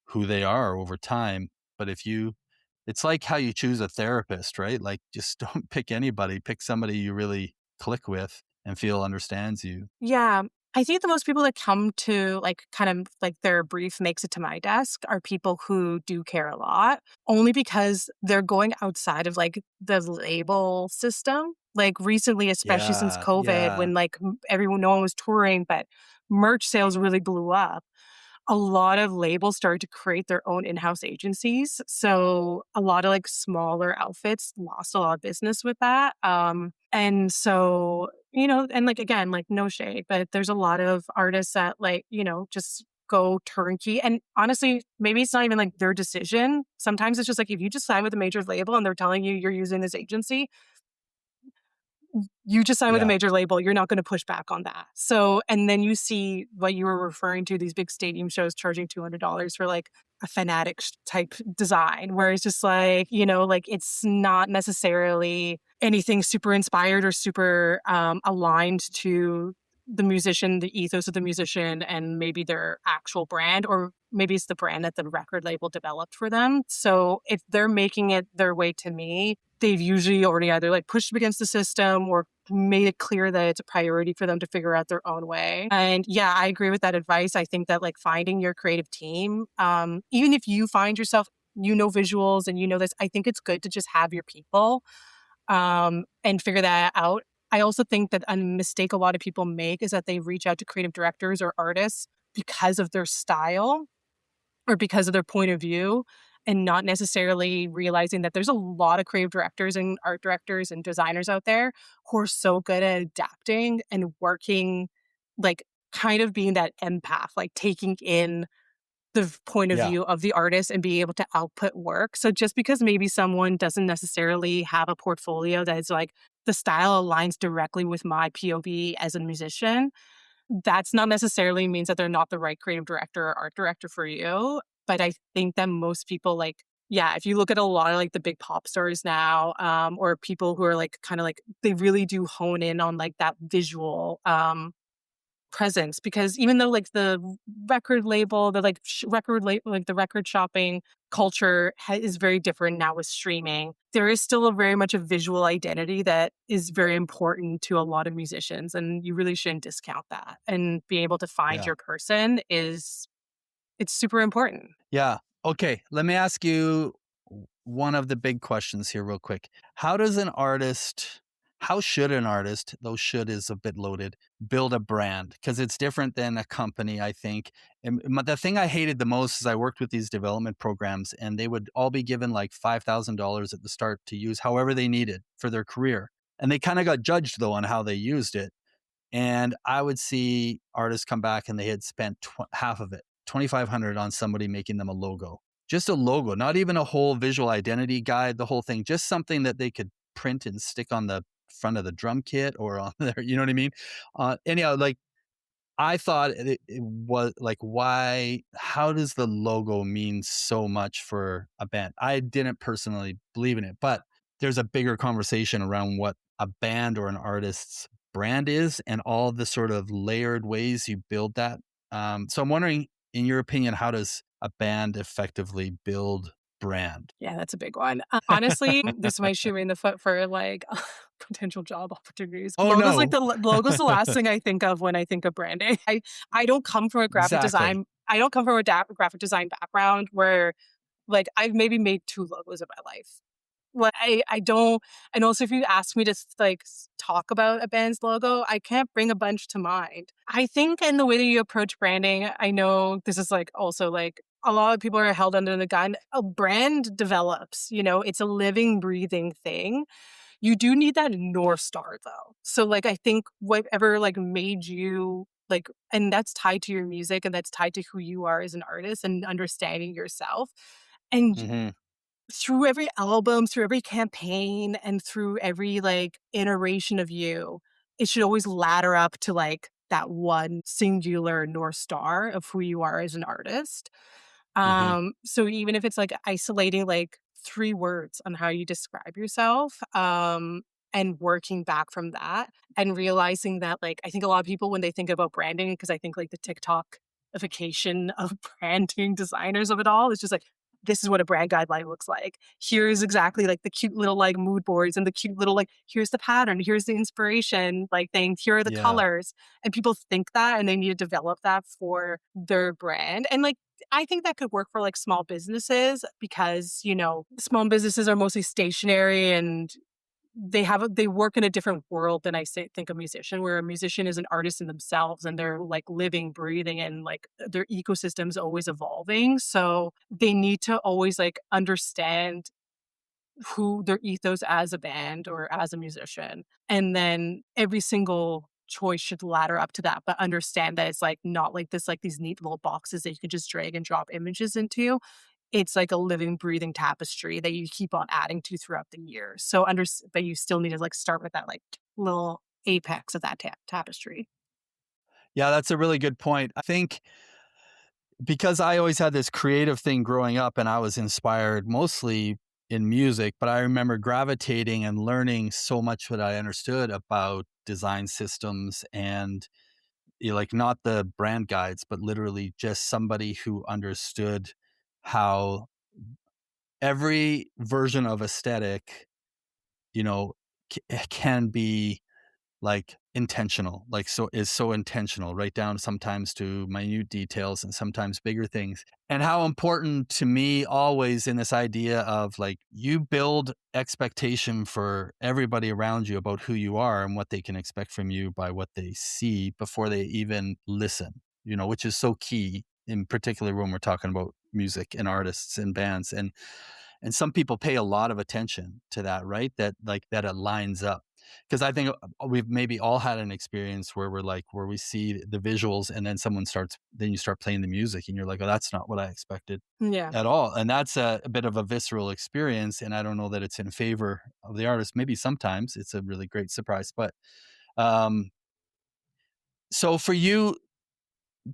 who they are over time. But it's like how you choose a therapist, right? Like just don't pick anybody, pick somebody you really click with and feel understands you. Yeah. I think the most people that come to like kind of like their brief makes it to my desk are people who do care a lot, only because they're going outside of like the label system. Like recently, especially since Yeah, COVID, yeah, when like no one was touring, but merch sales really blew up, a lot of labels started to create their own in-house agencies. So a lot of like smaller outfits lost a lot of business with that. And so, and like again, like no shade, but there's a lot of artists that like, just go turnkey. And honestly, maybe it's not even like their decision. Sometimes it's just like if you just sign with a major label and they're telling you you're using this agency, you just signed with a yeah, major label, you're not gonna push back on that. So and then you see what you were referring to, these big stadium shows charging $200 for, like, a fanatic type design, where it's just like, like, it's not necessarily anything super inspired or super, aligned to the musician, the ethos of the musician, and maybe their actual brand, or maybe it's the brand that the record label developed for them. So if they're making it their way to me, they've usually already either like pushed against the system or made it clear that it's a priority for them to figure out their own way. And yeah, I agree with that advice. I think that like finding your creative team, even if you find yourself, visuals and this, I think it's good to just have your people and figure that out. I also think that a mistake a lot of people make is that they reach out to creative directors or artists because of their style or because of their point of view, and not necessarily realizing that there's a lot of creative directors and art directors and designers out there who are so good at adapting and working, like kind of being that empath, like taking in the point of yeah, view of the artist and being able to output work. So just because maybe someone doesn't necessarily have a portfolio that is like the style aligns directly with my POV as a musician, that's not necessarily means that they're not the right creative director or art director for you. But I think that most people like, yeah, if you look at a lot of like the big pop stars now, or people who are like kind of like they really do hone in on like that visual presence, because even though like the record label, the like like the record shopping culture is very different now with streaming, there is still a very much a visual identity that is very important to a lot of musicians, and you really shouldn't discount that. And being able to find yeah. your person is it's super important. Yeah. Okay. Let me ask you one of the big questions here, real quick. How should an artist, though should is a bit loaded, build a brand? Because it's different than a company, I think. And the thing I hated the most is I worked with these development programs and they would all be given like $5,000 at the start to use however they needed for their career. And they kind of got judged though on how they used it. And I would see artists come back and they had spent half of it, 2,500 on somebody making them a logo. Just a logo, not even a whole visual identity guide, the whole thing, just something that they could print and stick on the front of the drum kit or on there, you know what I mean? Anyhow, like I thought it was like, how does the logo mean so much for a band? I didn't personally believe in it, but there's a bigger conversation around what a band or an artist's brand is and all the sort of layered ways you build that. So I'm wondering, in your opinion, how does a band effectively build brand? Yeah, that's a big one. Honestly, this might shoot me in the foot for like potential job opportunities. Oh, no. Logo's the last thing I think of when I think of branding. I don't come from a graphic Exactly. design I don't come from a graphic design background where, like, I've maybe made 2 logos in my life. Like, I don't and also if you ask me to talk about a band's logo, I can't bring a bunch to mind. I think in the way that you approach branding, I know this is, like, also, like, a lot of people are held under the gun. A brand develops, it's a living, breathing thing. You do need that North Star, though. So, like, I think whatever, like, made you, like, and that's tied to your music and that's tied to who you are as an artist and understanding yourself. And Mhm. through every album, through every campaign, and through every, like, iteration of you, it should always ladder up to, like, that one singular North Star of who you are as an artist. Mhm. So even if it's, like, isolating, like, 3 words on how you describe yourself, and working back from that and realizing that, like, I think a lot of people when they think about branding, because I think, like, the TikTokification of branding designers of it all is just like, this is what a brand guideline looks like. Here's exactly, like, the cute little, like, mood boards and the cute little, like, here's the pattern, here's the inspiration, like, thing, here are the Yeah. colors. And people think that and they need to develop that for their brand. And, like, I think that could work for, like, small businesses because, small businesses are mostly stationary and they work in a different world than think a musician, where a musician is an artist in themselves and they're, like, living, breathing, and, like, their ecosystem's always evolving. So they need to always, like, understand who their ethos as a band or as a musician. And then every single choice should ladder up to that, but understand that it's, like, not like this, like, these neat little boxes that you can just drag and drop images into. It's like a living, breathing tapestry that you keep on adding to throughout the year. So but you still need to, like, start with that, like, little apex of that tapestry. Yeah, that's a really good point. I think because I always had this creative thing growing up and I was inspired mostly in music, but I remember gravitating and learning so much what I understood about design systems and like not the brand guides, but literally just somebody who understood how every version of aesthetic, you know, can be like intentional, like so is so intentional, right down sometimes to minute details and sometimes bigger things. And how important to me always in this idea of like you build expectation for everybody around you about who you are and what they can expect from you by what they see before they even listen, which is so key in particular when we're talking about music and artists and bands. And some people pay a lot of attention to that, right? That like that it lines up. Because I think we've maybe all had an experience where we're like, where we see the visuals and then then you start playing the music and you're like, oh, that's not what I expected Yeah. at all. And that's a bit of a visceral experience. And I don't know that it's in favor of the artist. Maybe sometimes it's a really great surprise. But um, so for you,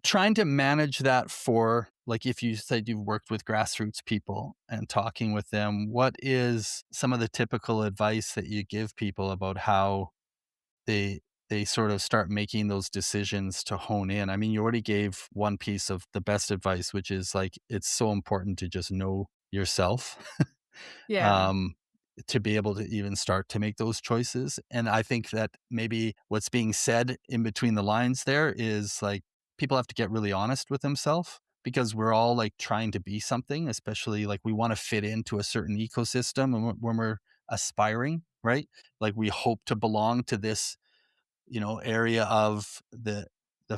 trying to manage that for like if you said you've worked with grassroots people and talking with them, what is some of the typical advice that you give people about how they they sort of start making those decisions to hone in? I mean, you already gave one piece of the best advice, which is like it's so important to just know yourself. Yeah. um, to be able to even start to make those choices. And I think that maybe what's being said in between the lines there is like people have to get really honest with themselves because we're all like trying to be something, especially like we want to fit into a certain ecosystem and when we're aspiring, right? Like we hope to belong to this, area of the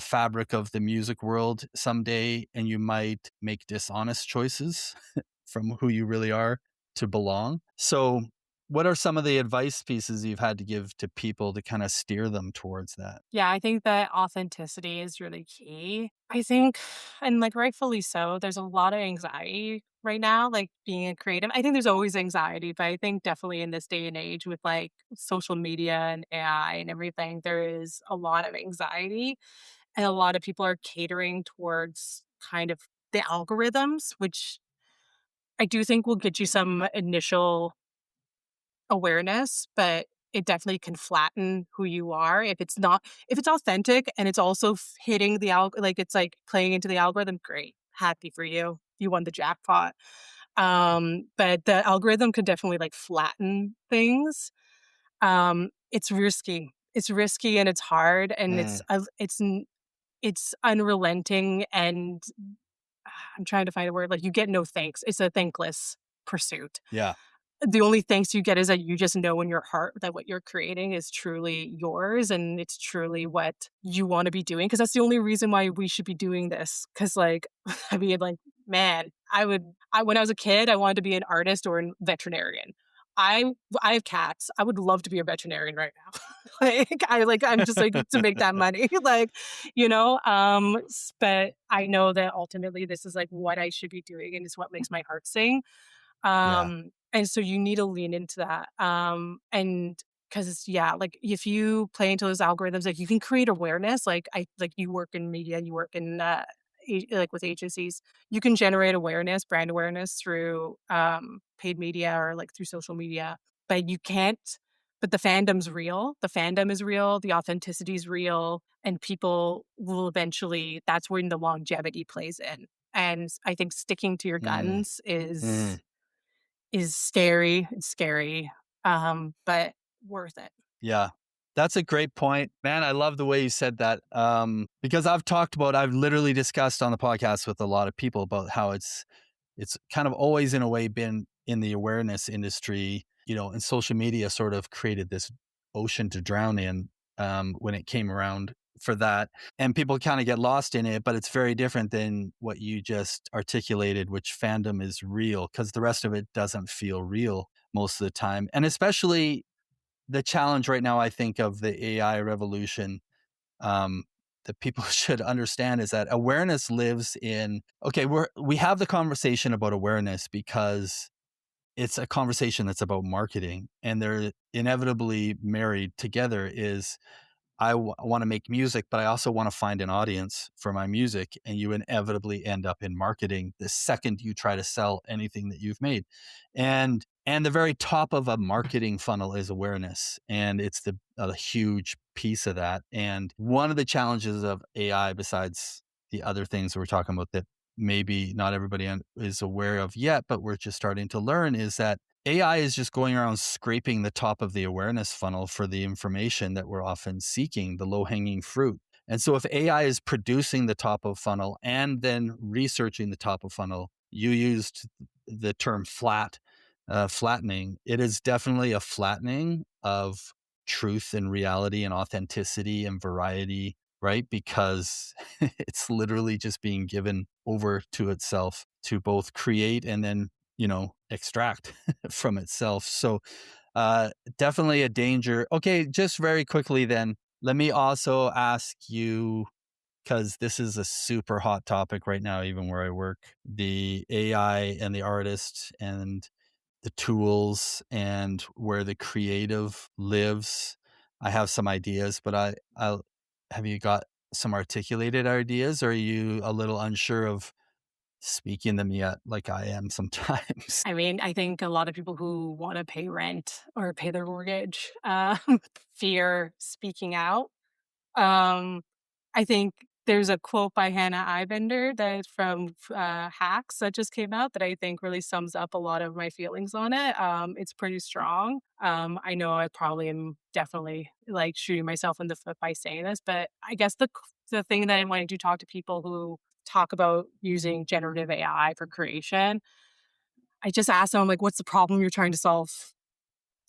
fabric of the music world someday, and you might make dishonest choices from who you really are to belong. So, what are some of the advice pieces you've had to give to people to kind of steer them towards that? Yeah, I think that authenticity is really key. I think, and, like, rightfully so, there's a lot of anxiety right now, like, being a creative. I think there's always anxiety, but I think definitely in this day and age with, like, social media and AI and everything, there is a lot of anxiety, and a lot of people are catering towards kind of the algorithms, which I do think will get you some initial awareness, but it definitely can flatten who you are if it's authentic and it's also hitting like, it's, like, playing into the algorithm, great, happy for you. You won the jackpot. But the algorithm could definitely, like, flatten things. It's risky. It's risky and it's hard and Mm, it's unrelenting and I'm trying to find a word, like, you get no thanks. It's a thankless pursuit. yeah, The only thanks you get is that you just know in your heart that what you're creating is truly yours and it's truly what you wanna be doing. Because that's the only reason why we should be doing this. Because like, I mean, like, man, I when I was a kid, I wanted to be an artist or a veterinarian. I I have cats. I would love to be a veterinarian right now. I'm just, like, to make that money, like, but I know that ultimately this is, like, what I should be doing and it's what makes my heart sing. yeah, And so you need to lean into that. And because yeah, like if you play into those algorithms, like you can create awareness. Like you work in media, you work in like with agencies, you can generate awareness, brand awareness through paid media or like through social media, but you can't. But the fandom's real. The fandom is real. The authenticity is real, and people will eventually. That's when the longevity plays in. And I think sticking to your mm, guns mm. is scary, it's scary, but worth it. Yeah. That's a great point. Man, I love the way you said that. Because I've literally discussed on the podcast with a lot of people about how it's kind of always in a way been in the awareness industry, and social media sort of created this ocean to drown in when it came around for that. And people kind of get lost in it, but it's very different than what you just articulated, which fandom is real because the rest of it doesn't feel real most of the time. And especially the challenge right now, I think, of the AI revolution, um, that people should understand is that awareness lives in, okay, we have the conversation about awareness because it's a conversation that's about marketing and they're inevitably married together is want to make music, but I also want to find an audience for my music. And you inevitably end up in marketing the second you try to sell anything that you've made. And the very top of a marketing funnel is awareness. And it's a huge piece of that. And one of the challenges of AI, besides the other things we're talking about that maybe not everybody is aware of yet, but we're just starting to learn, is that AI is just going around scraping the top of the awareness funnel for the information that we're often seeking, the low hanging fruit. And so if AI is producing the top of funnel and then researching the top of funnel, you used the term flattening. It is definitely a flattening of truth and reality and authenticity and variety, right? Because it's literally just being given over to itself to both create and then, extract from itself. So, uh, definitely a danger. Okay, just very quickly then, let me also ask you, because this is a super hot topic right now, even where I work, the AI and the artist and the tools and where the creative lives. I have some ideas, but I'll have you got some articulated ideas, or are you a little unsure of speaking them yet, like I am sometimes? I mean, I think a lot of people who wanna pay rent or pay their mortgage, fear speaking out. Um, I think there's a quote by Hannah Ibender that is from Hacks that just came out that I think really sums up a lot of my feelings on it. It's pretty strong. I know I probably am definitely like shooting myself in the foot by saying this, but I guess the thing that I wanted to talk to people who talk about using generative AI for creation, I just ask them like, what's the problem you're trying to solve?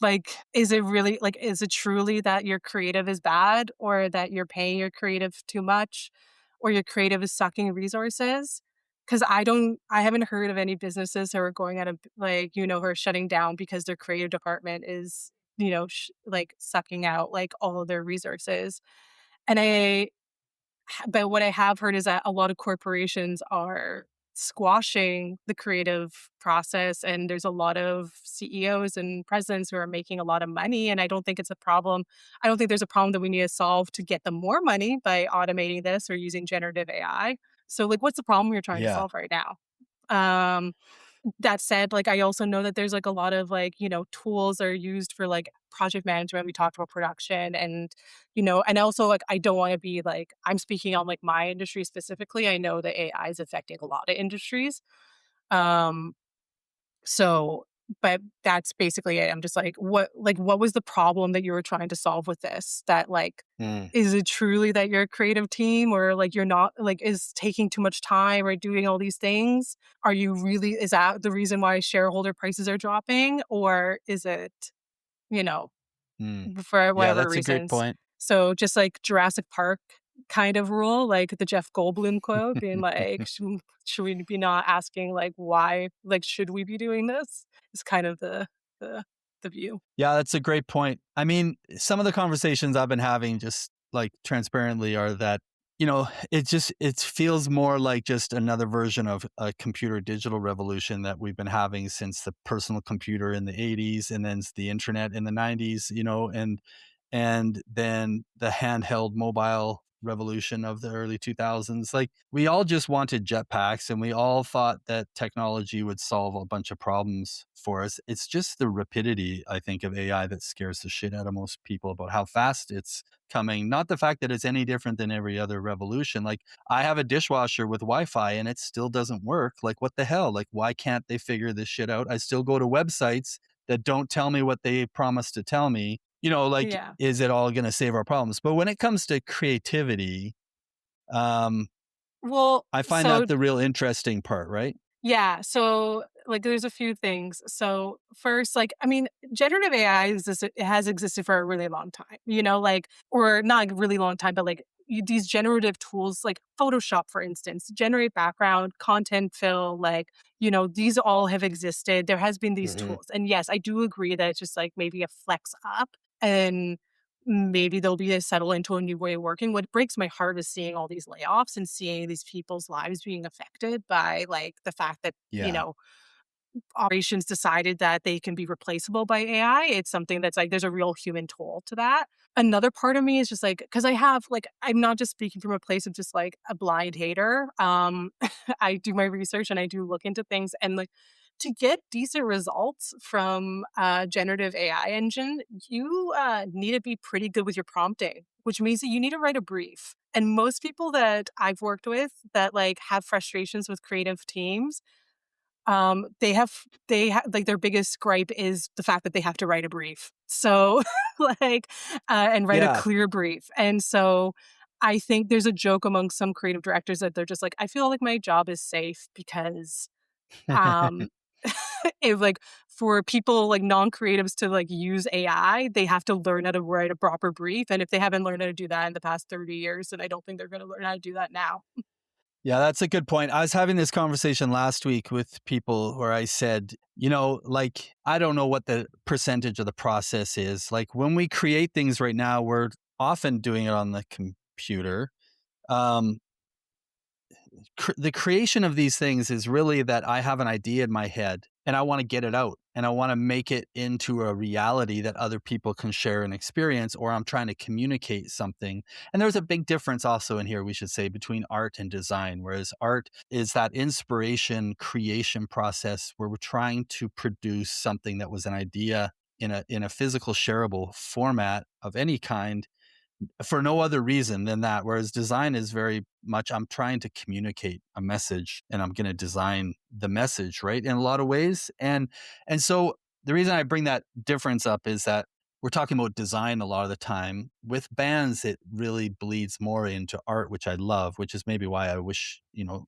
Like, is it really like, is it truly that your creative is bad or that you're paying your creative too much or your creative is sucking resources? Because I haven't heard of any businesses who are going out of like, who are shutting down because their creative department is, like sucking out like all of their resources. And but what I have heard is that a lot of corporations are squashing the creative process, and there's a lot of CEOs and presidents who are making a lot of money, and I don't think it's a problem. I don't think there's a problem that we need to solve to get them more money by automating this or using generative AI. So, like, what's the problem you're trying to Yeah. solve right now? Um, that said, like, I also know that there's, like, a lot of, like, tools that are used for, like, project management. We talked about production and also, like, I don't wanna be, like I'm speaking on, like, my industry specifically. I know that AI is affecting a lot of industries. Um, so But that's basically it. I'm just what was the problem that you were trying to solve with this? That, like, Mm, is it truly that you're a creative team, or, like, you're not, like, is taking too much time or doing all these things? Are you really Is that the reason why shareholder prices are dropping, or is it, you know, mm. for Yeah, whatever that's a great reasons? point. So just like Jurassic Park kind of rule, like the Jeff Goldblum quote being like, should we be not asking, like, why, like, should we be doing this? Is kind of the the view. Yeah, that's a great point. I mean, some of the conversations I've been having just like transparently are that, it feels more like just another version of a computer digital revolution that we've been having since the personal computer in the 80s and then the internet in the 90s, and then the handheld mobile revolution of the early 2000s. Like we all just wanted jetpacks and we all thought that technology would solve a bunch of problems for us. It's just the rapidity, I think, of AI that scares the shit out of most people about how fast it's coming. Not the fact that it's any different than every other revolution. Like I have a dishwasher with Wi-Fi and it still doesn't work. Like what the hell? Like why can't they figure this shit out? I still go to websites that don't tell me what they promised to tell me. Like, Yeah. is it all going to save our problems? But when it comes to creativity, um, Well, I find so that the real interesting part, right? yeah, so, like, there's a few things. So, first, like, I mean, generative AI it has existed for a really long time, like, or not a really long time, but, like, these generative tools, like Photoshop, for instance, generate background, content fill, like, these all have existed. There has been these Mhm. tools. And yes, I do agree that it's just like maybe a flex up, and maybe there'll be a settle into a new way of working. What breaks my heart is seeing all these layoffs and seeing these people's lives being affected by, like, the fact that, Yeah. operations decided that they can be replaceable by AI. It's something that's like there's a real human toll to that. Another part of me is just like, because I'm not just speaking from a place of just like a blind hater. I do my research and I do look into things, and like, to get decent results from a generative AI engine, you need to be pretty good with your prompting, which means that you need to write a brief. And most people that I've worked with that like have frustrations with creative teams, like, their biggest gripe is the fact that they have to write a brief. So, like, and write a Yeah. clear brief. And so I think there's a joke among some creative directors that they're just like, "I feel like my job is safe because, um, if, like, for people, like, non-creatives to, like, use AI, they have to learn how to write a proper brief, and if they haven't learned how to do that in the past 30 years, then I don't think they're gonna learn how to do that now." Yeah, that's a good point. I was having this conversation last week with people where I said, like, I don't know what the percentage of the process is. Like, when we create things right now, we're often doing it on the computer. Um, the creation of these things is really that I have an idea in my head and I want to get it out and I want to make it into a reality that other people can share and experience, or I'm trying to communicate something. And there's a big difference also in here, we should say, between art and design. Whereas art is that inspiration creation process where we're trying to produce something that was an idea in a physical shareable format of any kind for no other reason than that. Whereas design is very much, I'm trying to communicate a message and I'm going to design the message, right? In a lot of ways. And so the reason I bring that difference up is that we're talking about design a lot of the time. With bands, it really bleeds more into art, which I love, which is maybe why I wish,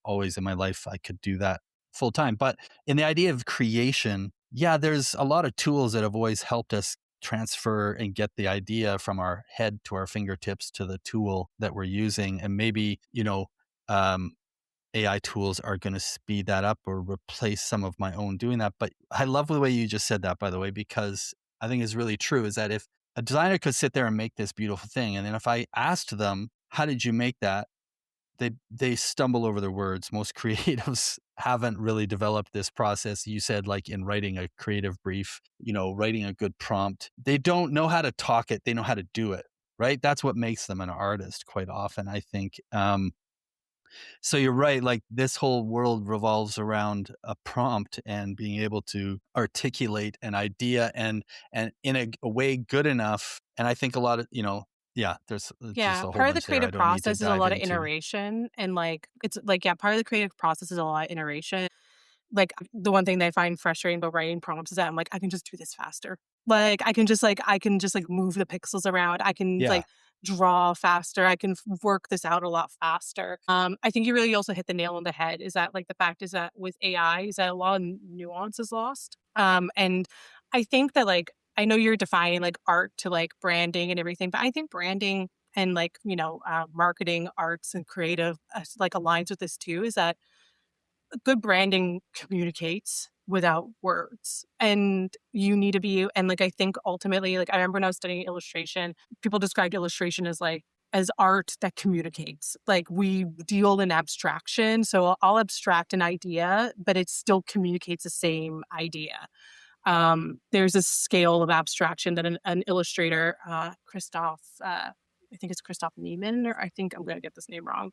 always in my life I could do that full time. But in the idea of creation, yeah, there's a lot of tools that have always helped us transfer and get the idea from our head to our fingertips to the tool that we're using. And maybe, um, AI tools are going to speed that up or replace some of my own doing that. But I love the way you just said that, by the way, because I think is really true is that if a designer could sit there and make this beautiful thing, and then if I asked them, how did you make that? They stumble over their words. Most creatives haven't really developed this process. You said like in writing a creative brief, writing a good prompt. They don't know how to talk it, they know how to do it, right? That's what makes them an artist quite often, I think. So you're right, like this whole world revolves around a prompt and being able to articulate an idea and in a way good enough. And I think a lot of, yeah, there's just Yeah, a whole part of the bunch there I creative don't need to process is a dive lot of into. iteration, and, like, it's like, yeah, part of the creative process is a lot of iteration. like, the one thing that I find frustrating about writing prompts is that I'm like, "I can just do this faster." Like, I can just, like, move the pixels around. I can, Yeah. like, draw faster. I can work this out a lot faster. I think you really also hit the nail on the head is that, like, the fact is that with AI is that a lot of nuance is lost. And I think that, like, I know you're defining, like, art to, like, branding and everything, but I think branding and, like, marketing, arts, and creative, like, aligns with this too, is that good branding communicates without words. And you need to be, and like I think ultimately, like I remember when I was studying illustration, people described illustration as like as art that communicates. Like we deal in abstraction. So I'll abstract an idea, but it still communicates the same idea. There's a scale of abstraction that an illustrator, Christoph, I think it's Christoph Niemann, or I think I'm going to get this name wrong.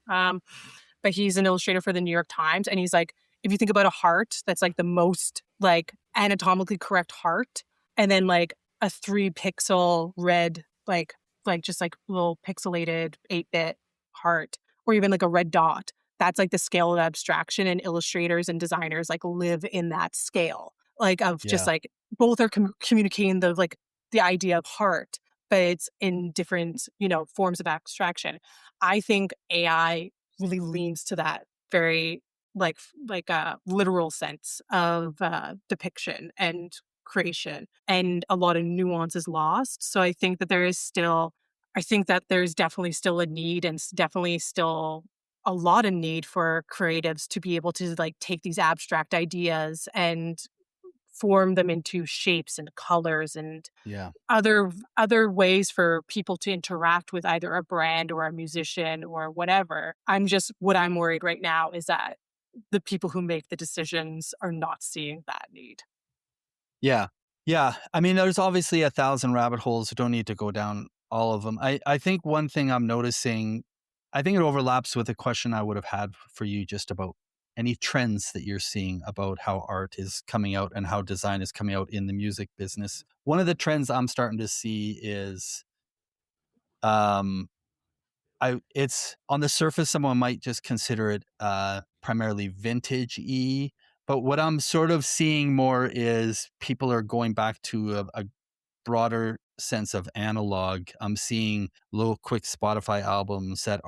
But he's an illustrator for the New York Times, and he's like, if you think about a heart, that's like the most like anatomically correct heart, and then like a 3 pixel red, like just like little pixelated 8-bit heart, or even like a red dot. That's like the scale of abstraction, and illustrators and designers like live in that scale, like of just Yeah. like both are communicating the idea of heart, but it's in different forms of abstraction. I think AI really leans to that very literal sense of depiction and creation, and a lot of nuance is lost. So I think that there's definitely still a need, and definitely still a lot of need for creatives to be able to like take these abstract ideas and form them into shapes and colors and Yeah. other ways for people to interact with either a brand or a musician or whatever. What I'm worried right now is that the people who make the decisions are not seeing that need. Yeah. Yeah. I mean, there's obviously a thousand rabbit holes. Don't need to go down all of them. I think one thing I'm noticing, I think it overlaps with a question I would have had for you just about any trends that you're seeing about how art is coming out and how design is coming out in the music business. One of the trends I'm starting to see is um it's on the surface, someone might just consider it primarily vintage-y, but what I'm sort of seeing more is people are going back to a broader sense of analog. I'm seeing little quick Spotify albums that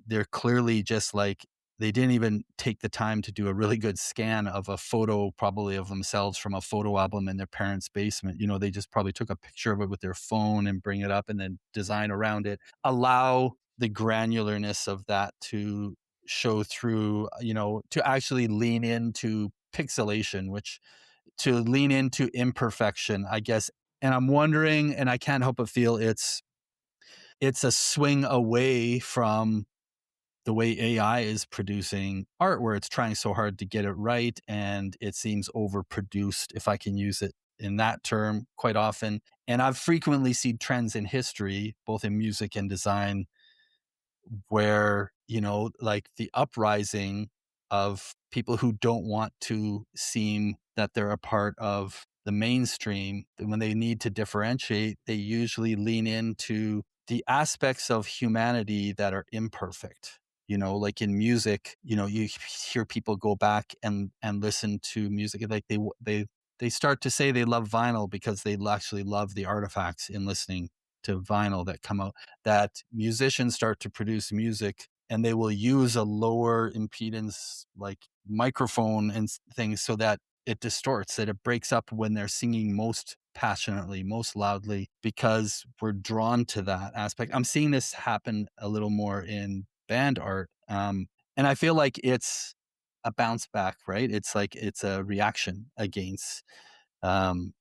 they're clearly just like they didn't even take the time to do a really good scan of a photo, probably of themselves from a photo album in their parents' basement. You know, they just probably took a picture of it with their phone and bring it up and then design around it. Allow the granularness of that to show through, to actually lean into pixelation, which to lean into imperfection, I guess. And I'm wondering, and I can't help but feel it's a swing away from the way AI is producing art, where it's trying so hard to get it right, and it seems overproduced, if I can use it in that term, quite often. And I've frequently seen trends in history, both in music and design, where, like the uprising of people who don't want to seem that they're a part of the mainstream, when they need to differentiate, they usually lean into the aspects of humanity that are imperfect. Like in music, you hear people go back and listen to music, like they start to say they love vinyl because they actually love the artifacts in listening to vinyl that come out, that musicians start to produce music and they will use a lower impedance like microphone and things so that it distorts, that it breaks up when they're singing most passionately, most loudly, because we're drawn to that aspect. I'm seeing this happen a little more in band art. And I feel like it's a bounce back, right? It's like it's a reaction against um,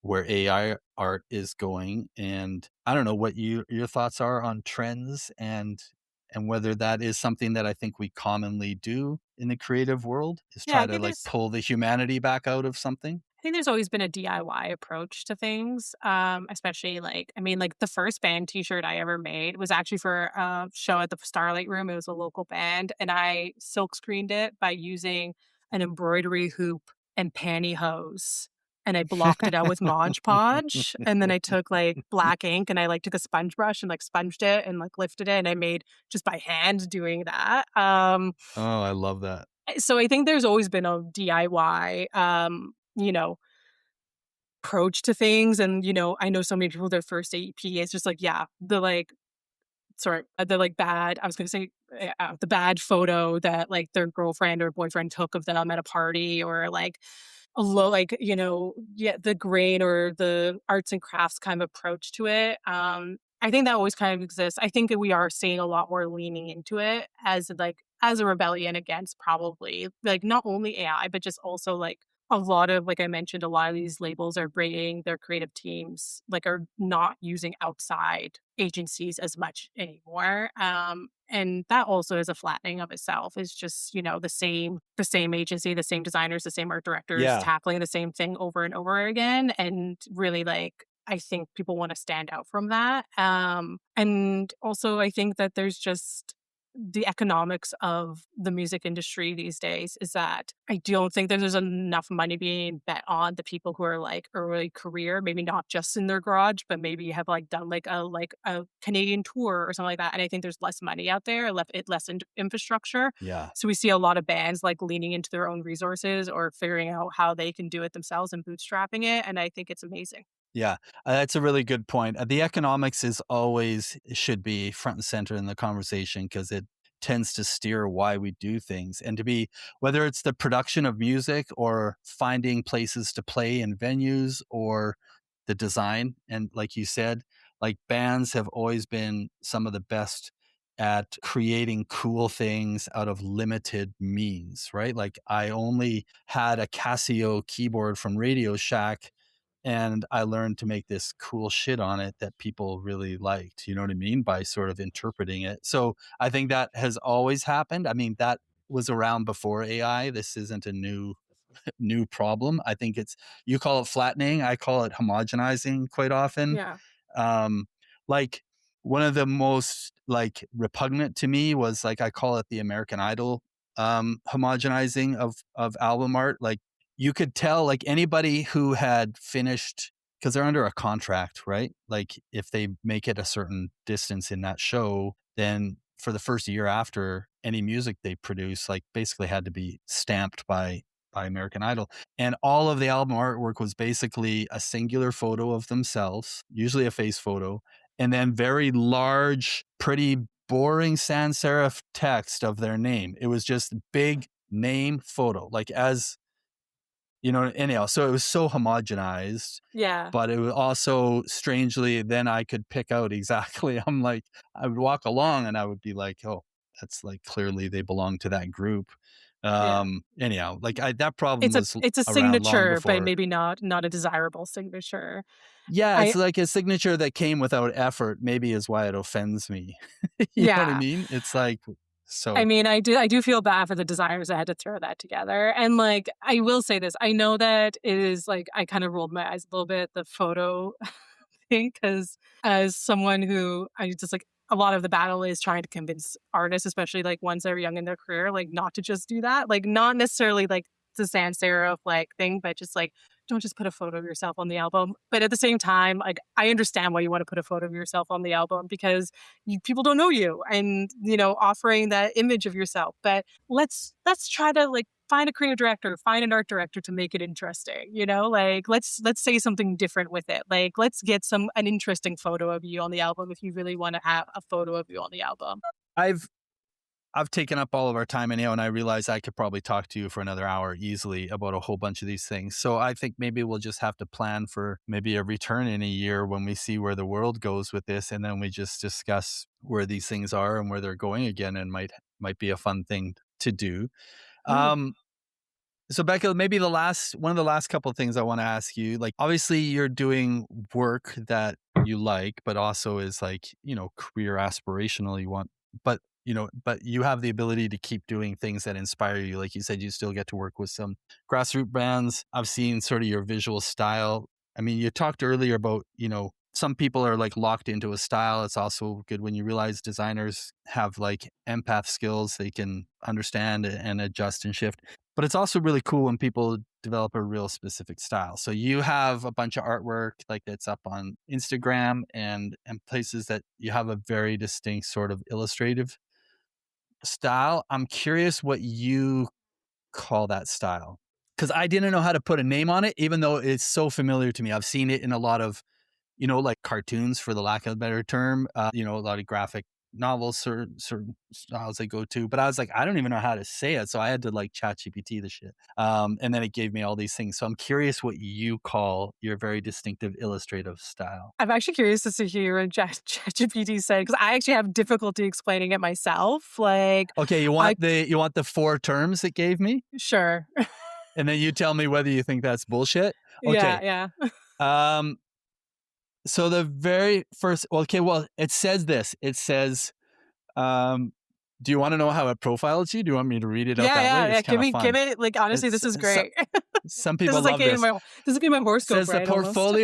where AI art is going. And I don't know what your thoughts are on trends and whether that is something that I think we commonly do in the creative world is Yeah, try to like pull the humanity back out of something. I think there's always been a DIY approach to things, especially like, I mean, like the first band T-shirt I ever made was actually for a show at the Starlight Room. It was a local band, and I silk screened it by using an embroidery hoop and pantyhose, and I blocked it out with Mod Podge, and then I took like black ink and I like took a sponge brush and like sponged it and like lifted it, and I made just by hand doing that. Oh, I love that. So I think there's always been a DIY, approach to things, and, I know so many people, their first AEP is just like, yeah, the, like, bad I was gonna say, the bad photo that, like, their girlfriend or boyfriend took of them at a party, or, like, a low, like, yeah, the grain or the arts and crafts kind of approach to it. I think that always kind of exists. I think that we are seeing a lot more leaning into it as a rebellion against, probably, like, not only AI, but just also, like, a lot of, like I mentioned, a lot of these labels are bringing their creative teams, like, are not using outside agencies as much anymore. And that also is a flattening of itself. Is just, the same agency, the same designers, the same art directors Yeah. tackling the same thing over and over again. And really, like, I think people want to stand out from that. And also I think that there's just the economics of the music industry these days is that I don't think that there's enough money being bet on the people who are, like, early career, maybe not just in their garage, but maybe have, like, done, like a Canadian tour or something like that. And I think there's less money out there, less infrastructure. Yeah. So we see a lot of bands, like, leaning into their own resources or figuring out how they can do it themselves and bootstrapping it. And I think it's amazing. Yeah, that's a really good point. The economics is always should be front and center in the conversation because it tends to steer why we do things. And to be whether it's the production of music or finding places to play in venues or the design. And like you said, like bands have always been some of the best at creating cool things out of limited means, right? Like I only had a Casio keyboard from Radio Shack and I learned to make this cool shit on it that people really liked, you know what I mean? By sort of interpreting it. So I think that has always happened. I mean, that was around before AI. This isn't a new problem. I think it's you call it flattening, I call it homogenizing quite often. Yeah. Um, like one of the most like repugnant to me was like I call it the American Idol homogenizing of album art. Like you could tell like anybody who had finished because they're under a contract, right? Like if they make it a certain distance in that show, then for the first year after any music they produce, like basically had to be stamped by American Idol. And all of the album artwork was basically a singular photo of themselves, usually a face photo, and then very large, pretty boring sans serif text of their name. It was just big name photo, like as you know, anyhow. So it was so homogenized, Yeah. but it was also strangely, then I could pick out exactly. I'm like, I would walk along and I would be like, oh, that's like clearly they belong to that group. Yeah. Anyhow, like that problem It's a was it's a around long signature, but before. maybe not a desirable signature. Yeah, it's I like a signature that came without effort, maybe is why it offends me. You know what I Yeah. mean? It's like, I so mean, I do feel bad for the designers that had to throw that together. And, like, I will say this, I know that it is, like, I kind of rolled my eyes a little bit, the photo thing, because as someone who I just, like, a lot of the battle is trying to convince artists, especially, like, ones that are young in their career, like, not to just do that. Like, not necessarily, like, the sans serif, like, thing, but just, like, don't just put a photo of yourself on the album. But at the same time, like, I understand why you wanna put a photo of yourself on the album because people don't know you, and, offering that image of yourself. But let's try to, like, find a creative director, find an art director to make it interesting, like, let's say something different with it. Like, let's get an interesting photo of you on the album if you really want to have a photo of you on the album. I've I've taken up all of our time anyhow, and I realize I could probably talk to you for another hour easily about a whole bunch of these things. So I think maybe we'll just have to plan for maybe a return in a year when we see where the world goes with this, and then we just discuss where these things are and where they're going again, and might be a fun thing to do. Mm, Um, so Becca, maybe the last one of the last couple of things I want to ask you, like obviously you're doing work that you like, but also is like, career aspirational you want, but but you have the ability to keep doing things that inspire you. Like you said, you still get to work with some grassroots bands. I've seen sort of your visual style. I mean, you talked earlier about, some people are like locked into a style. It's also good when you realize designers have like empath skills. They can understand and adjust and shift. But it's also really cool when people develop a real specific style. So you have a bunch of artwork like that's up on Instagram and places that you have a very distinct sort of illustrative style. I'm curious what you call that style? Because I didn't know how to put a name on it, even though it's so familiar to me. I've seen it in a lot of, like cartoons, for the lack of a better term, a lot of graphic novels, certain styles I go to. But I was like, I don't even know how to say it. So I had to like chat GPT the shit. And then it gave me all these things. So I'm curious what you call your very distinctive illustrative style. I'm actually curious to hear what ChatGPT said because I actually have difficulty explaining it myself. Like, Okay, you I want the four terms it gave me? sure. And then you tell me whether you think that's bullshit. Yeah, Okay. yeah. Um, so the very first, okay, well, it says this. It says, um, do you want to know how it profiles you? Do you want me to read it out Yeah, that way? yeah, It's yeah. kind of Give fun. it like honestly, It's this is so, great. some This people is like love getting this. this is getting my horoscope Says right almost.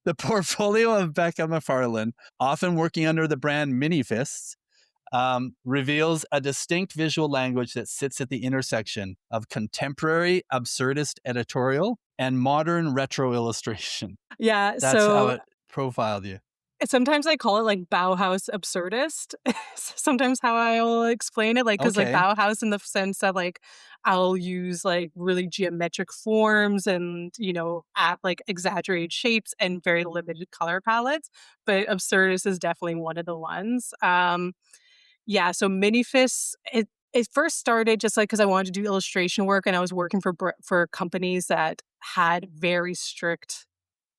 the portfolio of Becca McFarlane, often working under the brand Mini Fists, reveals a distinct visual language that sits at the intersection of contemporary absurdist editorial and modern retro illustration. Yeah, That's how so it profiled you. sometimes I call it like Bauhaus absurdist. Sometimes how I'll explain it, like, because like Okay. Bauhaus in the sense that like I'll use like really geometric forms and add like exaggerated shapes and very limited color palettes. But absurdist is definitely one of the ones. Yeah, so Minifists, it first started just like because I wanted to do illustration work and I was working for companies that had very strict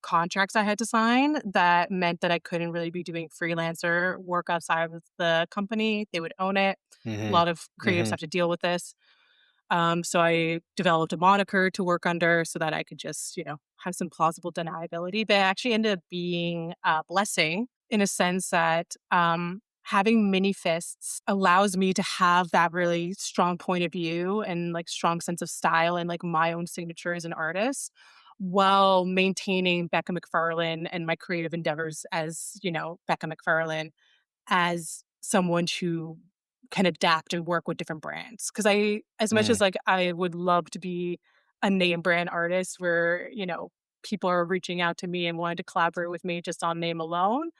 contracts I had to sign that meant that I couldn't really be doing freelancer work outside of the company. They would own it. A Mhm. lot of creatives Mhm. have to deal with this. So I developed a moniker to work under so that I could just, have some plausible deniability. But it actually ended up being a blessing in a sense that having mini fists allows me to have that really strong point of view and like strong sense of style and like my own signature as an artist while maintaining Becca McFarlane and my creative endeavors as, Becca McFarlane as someone who can adapt and work with different brands. Because as much as Mm. like I would love to be a name brand artist where, people are reaching out to me and wanting to collaborate with me just on name alone,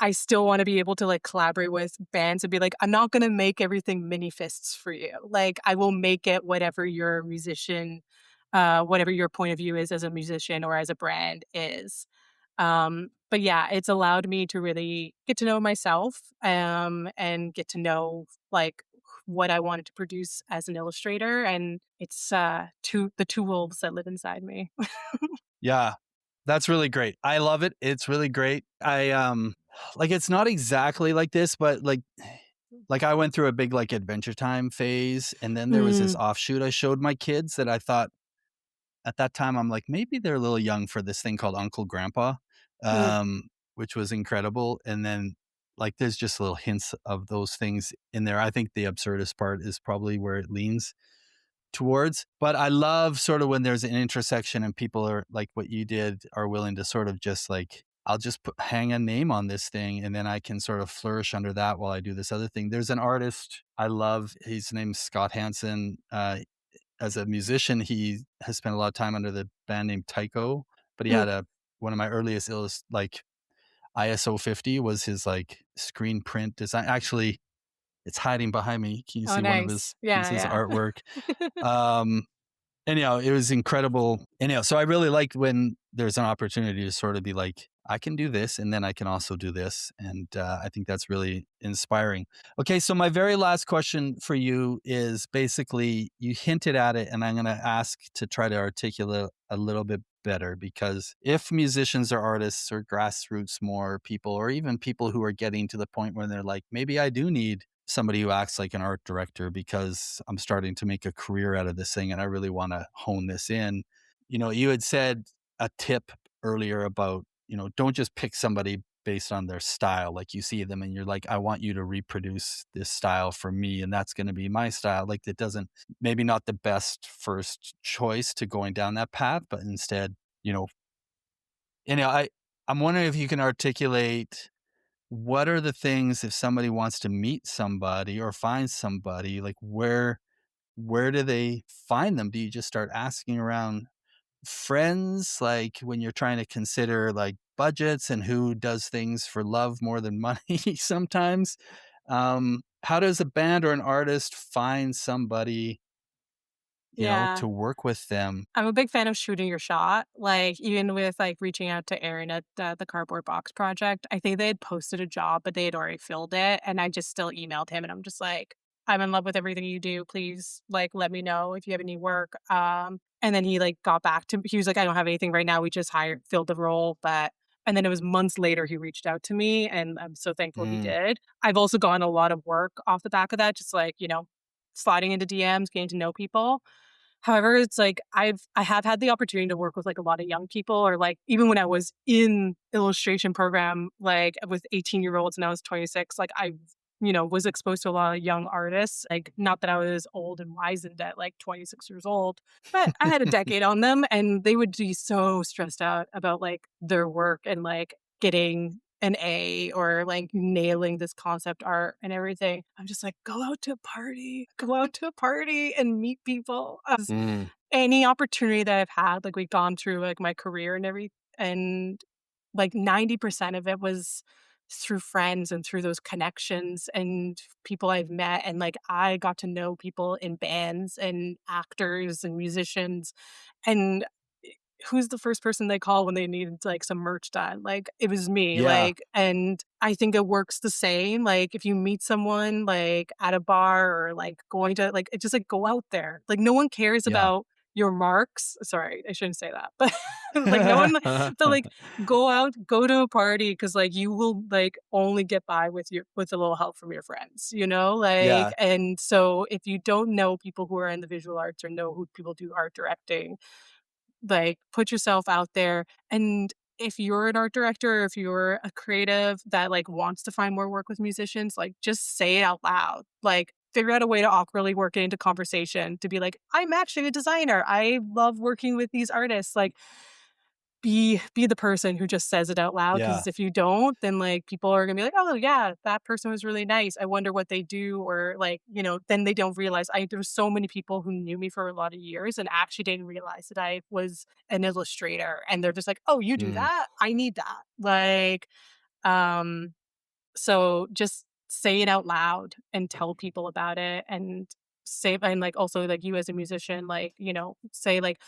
I still want to be able to like collaborate with bands and be like, I'm not going to make everything mini fists for you. Like, I will make it whatever your musician, whatever your point of view is as a musician or as a brand is. But yeah, it's allowed me to really get to know myself, and get to know like what I wanted to produce as an illustrator. And it's the two wolves that live inside me. Yeah. That's really great. I love it. It's really great. I like it's not exactly like this, but like I went through a big like Adventure Time phase, and then there was this Mm, offshoot I showed my kids that I thought at that time I'm like maybe they're a little young for this thing called Uncle Grandpa, mm. um, which was incredible. And then like there's just little hints of those things in there. I think the absurdist part is probably where it leans towards. But I love sort of when there's an intersection and people are like what you did are willing to sort of just like I'll just hang a name on this thing and then I can sort of flourish under that while I do this other thing. There's an artist I love. His name's Scott Hansen. As a musician, he has spent a lot of time under the band name Tycho. But he Mm. had a one of my earliest like ISO 50 was his like screen print design. Actually, it's hiding behind me. Can you Oh, see one of nice. his Yeah, pieces of yeah. artwork? Um, Anyhow, it was incredible. Anyhow, so I really like when there's an opportunity to sort of be like, I can do this, and then I can also do this, and I think that's really inspiring. Okay, so my very last question for you is basically you hinted at it, and I'm going to ask to try to articulate a little bit better because if musicians or artists or grassroots more people, or even people who are getting to the point where they're like, maybe I do need somebody who acts like an art director because I'm starting to make a career out of this thing and I really want to hone this in. You had said a tip earlier about, don't just pick somebody based on their style. Like you see them and you're like, I want you to reproduce this style for me and that's going to be my style. Like it doesn't, maybe not the best first choice to going down that path, but instead, you know, I'm wondering if you can articulate what are the things if somebody wants to meet somebody or find somebody, like where do they find them? Do you just start asking around friends, like when you're trying to consider like budgets and who does things for love more than money sometimes? How does a band or an artist find somebody, Yeah. to work with them. I'm a big fan of shooting your shot. Like, even with, like, reaching out to Aaron at the Cardboard Box Project, I think they had posted a job, but they had already filled it, and I just still emailed him, and I'm just like, "I'm in love with everything you do. Please, like, let me know if you have any work." And then he, like, got back to me. He was like, "I don't have anything right now. We just filled the role," but and then it was months later he reached out to me, and I'm so thankful he Mm, did. I've also gotten a lot of work off the back of that, just, like, sliding into DMs, getting to know people. However, it's like I have had the opportunity to work with, like, a lot of young people, or, like, even when I was in illustration program, like, with 18-year-olds and I was 26, like, I, was exposed to a lot of young artists, like, not that I was old and wizened at, like, 26 years old, but I had a decade on them, and they would be so stressed out about, like, their work and, like, getting an A or, like, nailing this concept art and everything. I'm just like, go out to a party and meet people." mm, Any opportunity that I've had, like, we've gone through, like, my career and, like, 90% of it was through friends and through those connections and people I've met, and, like, I got to know people in bands and actors and musicians, and who's the first person they call when they needed, like, some merch done? Like, it was me, yeah, like, and I think it works the same, like, if you meet someone, like, at a bar or, like, going to like, it just, like, go out there. Like, no one cares yeah. about your marks. Sorry, I shouldn't say that, but, like, no one but, like, go out, go to a party because, like, you will, like, only get by with a little help from your friends, Like, Yeah, and so if you don't know people who are in the visual arts or know who people do art directing, like, put yourself out there, and if you're an art director or if you're a creative that, like, wants to find more work with musicians, like, just say it out loud. Like, figure out a way to awkwardly work it into conversation to be like, "I'm actually a designer. I love working with these artists." Like, be the person who just says it out loud. yeah, Because if you don't, then, like, people are gonna be like, "Oh, yeah, that person was really nice. I wonder what they do," or, like, then they don't realize there was so many people who knew me for a lot of years and actually didn't realize that I was an illustrator, and they're just like, "Oh, you do mm, that? I need that." Like, um, so just say it out loud and tell people about it, and like, also, like, you as a musician, like, say, like,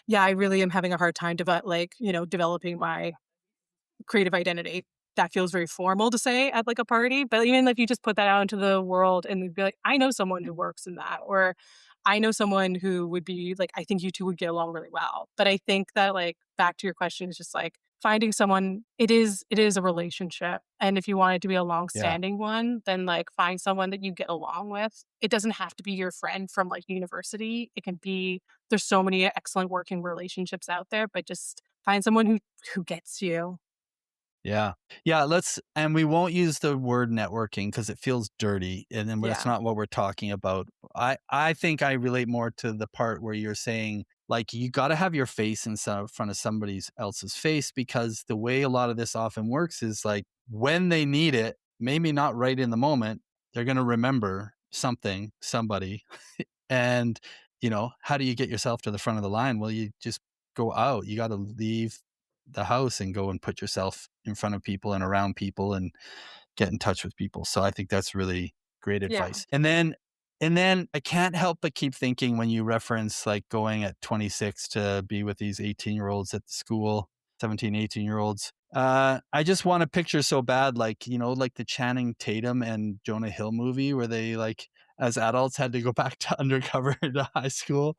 "Yeah, I really am having a hard time developing my creative identity." That feels very formal to say at, like, a party, but even if you just put that out into the world and be like, "I know someone who works in that," or, "I know someone who would be like, I think you 2 would get along really well." But I think that, like, back to your question, is just, like, finding someone, it is a relationship, and if you want it to be a yeah. long-standing one, then, like, find someone that you get along with. It doesn't have to be your friend from, like, university. It can be There's so many excellent working relationships out there, but just find someone who gets you. Yeah. Yeah, and we won't use the word networking because it feels dirty, and then that's Yeah. not what we're talking about. I think I relate more to the part where you're saying, like, you gotta have your face in front of somebody else's face, because the way a lot of this often works is, like, when they need it, maybe not right in the moment, they're gonna remember something, somebody, and, how do you get yourself to the front of the line? Well, you just go out. You gotta leave the house and go and put yourself in front of people and around people and get in touch with people. So I think that's really great Yeah. advice. And then I can't help but keep thinking when you reference, like, going at 26 to be with these 18-year-olds at the school, 17, 18-year-olds. I just want to picture so bad, like, like the Channing Tatum and Jonah Hill movie where they, like, as adults had to go back to undercover to high school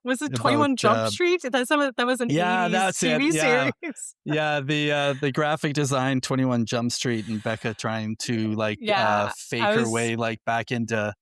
Was it about, 21 Jump Street? That was an yeah, 80s that's it. TV Yeah. series. Yeah, the graphic design 21 Jump Street and Becca trying to, like, Yeah, fake her way, like, back into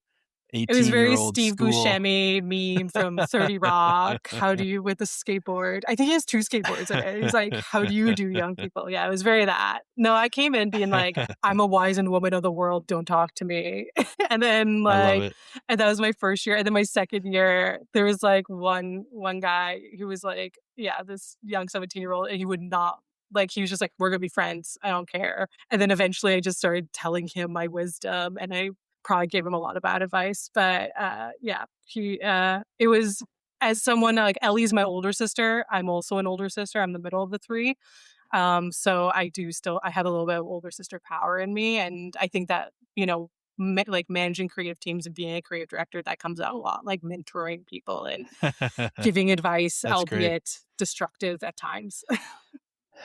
it was very 18-year-old Steve school. Buscemi meme from 30 Rock. How do you with the skateboard? I think he has 2 skateboards in it. He's like, "How do you do young people?" Yeah, it was very that. No, I came in being like, "I'm a wizened woman of the world, don't talk to me." And then, I love like, it. and that was my first year, and then my second year, there was, like, one guy who was like, yeah, this young 17-year-old, and he would not, like, he was just like, "We're gonna be friends, I don't care." And then eventually I just started telling him my wisdom, and I probably gave him a lot of bad advice, but, yeah, it was, as someone like, Ellie's my older sister, I'm also an older sister, I'm the middle of the 3, so I have a little bit of older sister power in me, and I think that, like managing creative teams and being a creative director, that comes out a lot, like mentoring people and giving advice, That's great. albeit destructive at times.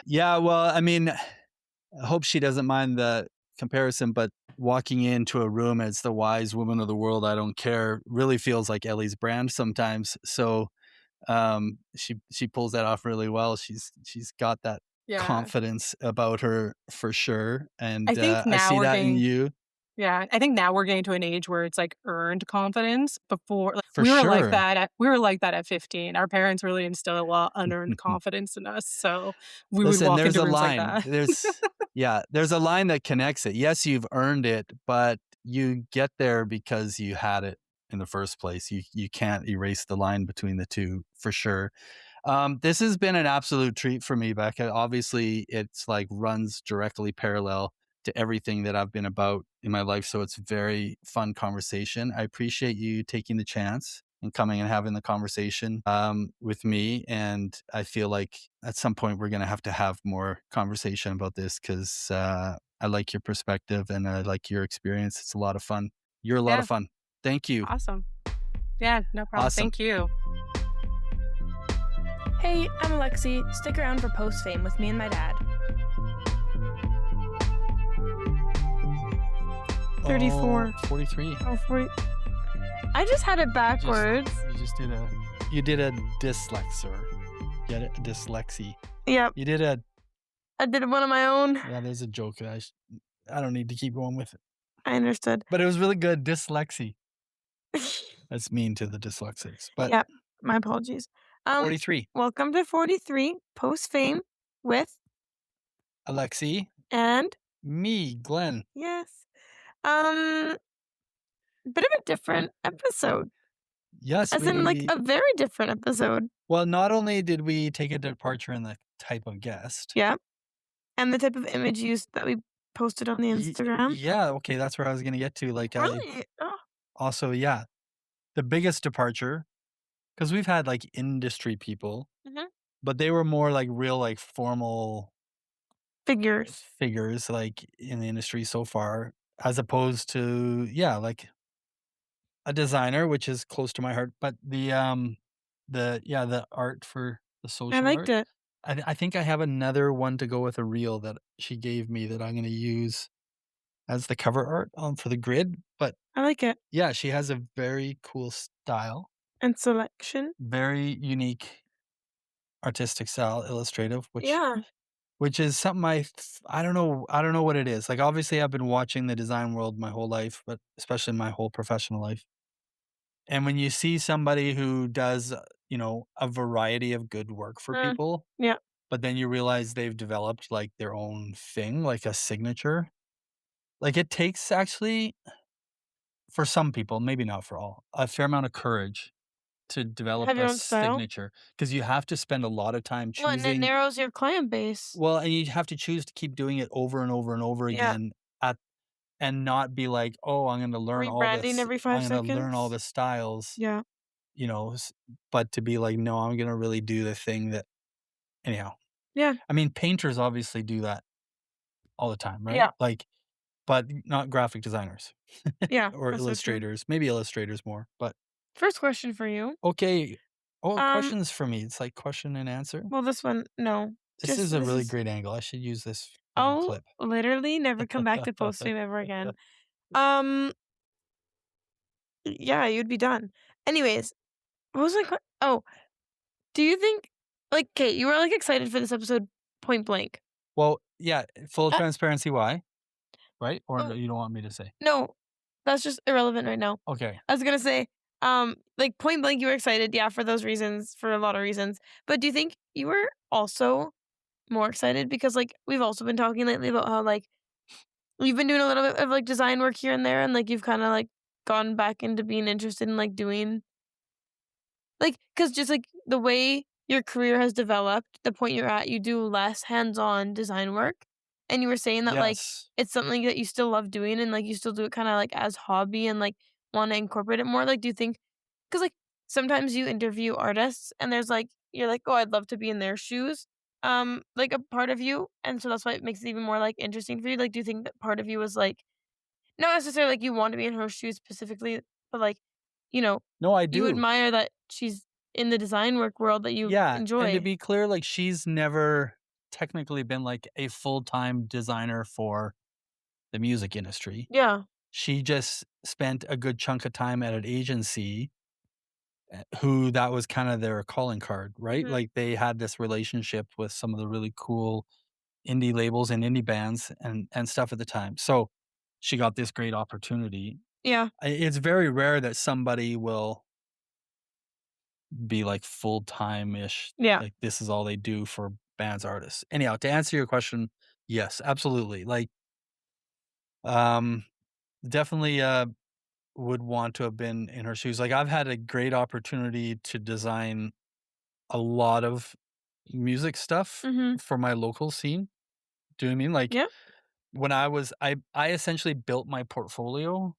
Yeah, well, I mean, I hope she doesn't mind the comparison, but walking into a room as the wise woman of the world, I don't care, really feels like Ellie's brand sometimes. So she pulls that off really well. She's got that Yeah. confidence about her for sure, I and think I now see we're that in getting you Yeah, I think now we're getting to an age where it's, like, earned confidence. Before, like, for sure. we were like that at 15. Our parents really instilled a lot unearned confidence in us, so we would Listen, walk there's into a rooms like line. that. There's a line that connects it. Yes, you've earned it, but you get there because you had it in the first place. You can't erase the line between the two for sure. This has been an absolute treat for me, Becca. Obviously, it's like runs directly parallel to everything that I've been about in my life. So it's very fun conversation. I appreciate you taking the chance and coming and having the conversation with me. And I feel like at some point we're going to have more conversation about this because I like your perspective and I like your experience. It's a lot of fun. You're a lot Yeah, of fun. Thank you. awesome. Yeah, no problem. Awesome. Thank you. Hey, I'm Alexi. Stick around for post fame with me and my dad. 34. Oh, 43. Oh, 40. I just had it backwards. You did a dyslexer. You had a dyslexy. Yep, You did a I did one on my own. yeah. There's a joke that I don't need to keep going with it, I understood. but it was really good. Dyslexy. That's mean to the dyslexics. But Yep, my apologies. 43. Welcome to 43 post fame with Alexi, and me, Glen. yes, um, bit of a different episode, Yes, as in like a very different episode. well, not only did we take a departure in the type of guest. Yeah, and the type of image used that we posted on the Instagram. Yeah, okay, that's where I was gonna get to. Like I Really? Oh, also, yeah, the biggest departure because we've had like industry people, mhm. but they were more like real, like formal Figures. figures like in the industry so far, as opposed to, yeah, like a designer, which is close to my heart. But the art for the I social liked art. it. I think I have another one to go with a reel that she gave me that I'm going to use as the cover art for the grid. But I like it. yeah, she has a very cool style, And selection. very unique artistic style, illustrative, Yeah. which is something I don't know what it is. Like, obviously, I've been watching the design world my whole life, but especially my whole professional life. And when you see somebody who does, a variety of good work for Mm, people, yeah. but then you realize they've developed, like, their own thing, like a signature. Like, it takes actually, for some people, maybe not for all, a fair amount of courage to develop Have your a own style. signature because you have to spend a lot of time Well, and it choosing. narrows your client base. Well, and you have to choose to keep doing it over and over and over Yeah. again at and not be like, "Oh, Rebranding every I'm 5 gonna learn all seconds. the styles," Yeah. you know, s but to be like, "No, I'm gonna really do the thing that." Anyhow, Yeah. I mean, painters obviously do that all the time, right? Yeah. Like, but not graphic designers Yeah. or That's so true. illustrators, maybe illustrators more, but First question for you. okay. Oh, Um, questions for me. It's like question and answer. well, this one, no. This is a This really is great angle. I should use this I'll clip. literally never come back to posting ever again. Um, yeah, you'd be done. Anyways, what was oh, do you think like, okay, you were like excited for this episode point blank. Well, yeah, full Uh, transparency, why? Right? Or oh, you don't want me to say? no, that's just irrelevant right now. Okay. I was gonna say, like point blank, you were excited, yeah, for those reasons, for a lot of reasons. But do you think you were also more excited because like we've also been talking lately about how like you've been doing a little bit of like design work here and there, and like you've kind of like gone back into being interested in like doing like because just like the way your career has developed, the point you're at, you do less hands-on design work, and you were saying that like Yes. it's something that you still love doing and like you still do it kind of like as hobby and like want to incorporate it more. Like, do you think? Because like sometimes you interview artists and there's like you're like, oh, I'd love to be in their shoes. Like a part of you, and so that's why it makes it even more like interesting for you. Like, do you think that part of you was like not necessarily like you want to be in her shoes specifically, but like, you know, No, I you do. admire that she's in the design work world that you Yeah, and to enjoy. be clear, like, she's never technically been, like, a full-time designer for the music industry. Yeah. She just spent a good chunk of time at an agency, who that was kinda their calling card, right? Mhm. Like, they had this relationship with some of the really cool indie labels and indie bands and stuff at the time. So, she got this great opportunity. Yeah. It's very rare that somebody will be, like, full-time-ish, Yeah. like, this is all they do for bands, artists. Anyhow, to answer your question, yes, absolutely. Like, um, definitely, would want to have been in her shoes. Like, I've had a great opportunity to design a lot of music stuff Mhm. for my local scene. Do you know what I mean? Like, Yeah. when I essentially built my portfolio,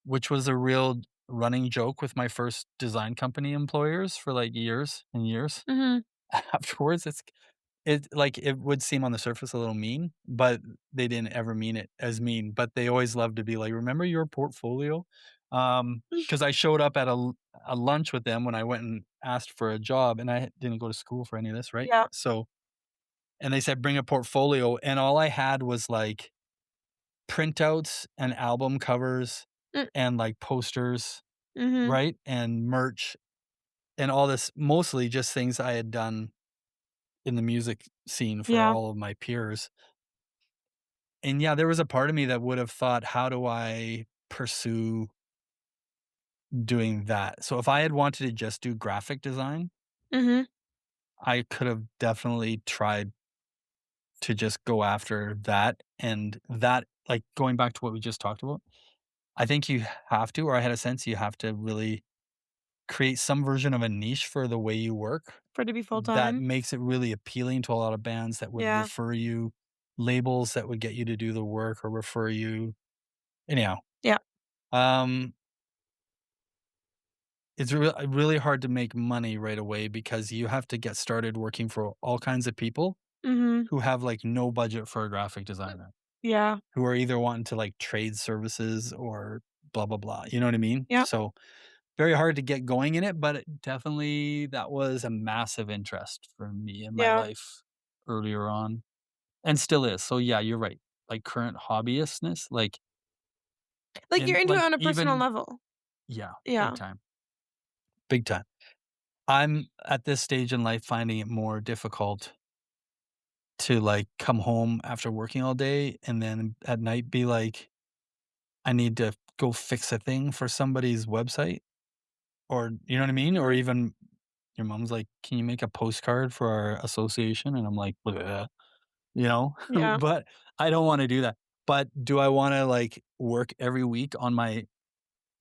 which was a real running joke with my first design company employers for, like, years and years. Mhm. Afterwards, it would seem on the surface a little mean, but they didn't ever mean it as mean, but they always love to be like, "Remember your portfolio?" Because I showed up at a lunch with them when I went and asked for a job, and I didn't go to school for any of this, right? Yeah. So and they said, "Bring a portfolio," and all I had was, like, printouts and album covers Mm. and, like, posters, Mhm. right? And merch and all this mostly just things I had done in the music scene for Yeah. all of my peers. And yeah, there was a part of me that would have thought, how do I pursue doing that? So if I had wanted to just do graphic design, Mhm. I could have definitely tried to just go after that. And that, like going back to what we just talked about, I think you have to, or I had a sense you have to really create some version of a niche for the way you work For it to be full that time. makes it really appealing to a lot of bands that would Yeah. refer you, labels that would get you to do the work or refer you. Anyhow, Yeah. um, it's really hard to make money right away because you have to get started working for all kinds of people Mhm. who have, like, no budget for a graphic designer, Yeah. who are either wanting to, like, trade services or blah, blah, blah, you know what I mean? Yeah. So, very hard to get going in it, but definitely that was a massive interest for me in my Yeah. life earlier on, and still is. So, yeah, you're right. Like, current hobbyistness, like, Like you're in into it like, on a personal even level. yeah, big Yeah. time, big time. I'm at this stage in life finding it more difficult to, like, come home after working all day and then at night be like, "I need to go fix a thing for somebody's website," or you know what I mean? Or Mhm. even your mom's like, "Can you make a postcard for our association?" And I'm like, "Bleh," you know? Yeah. But I don't wanna do that. But do I wanna, like, work every week on my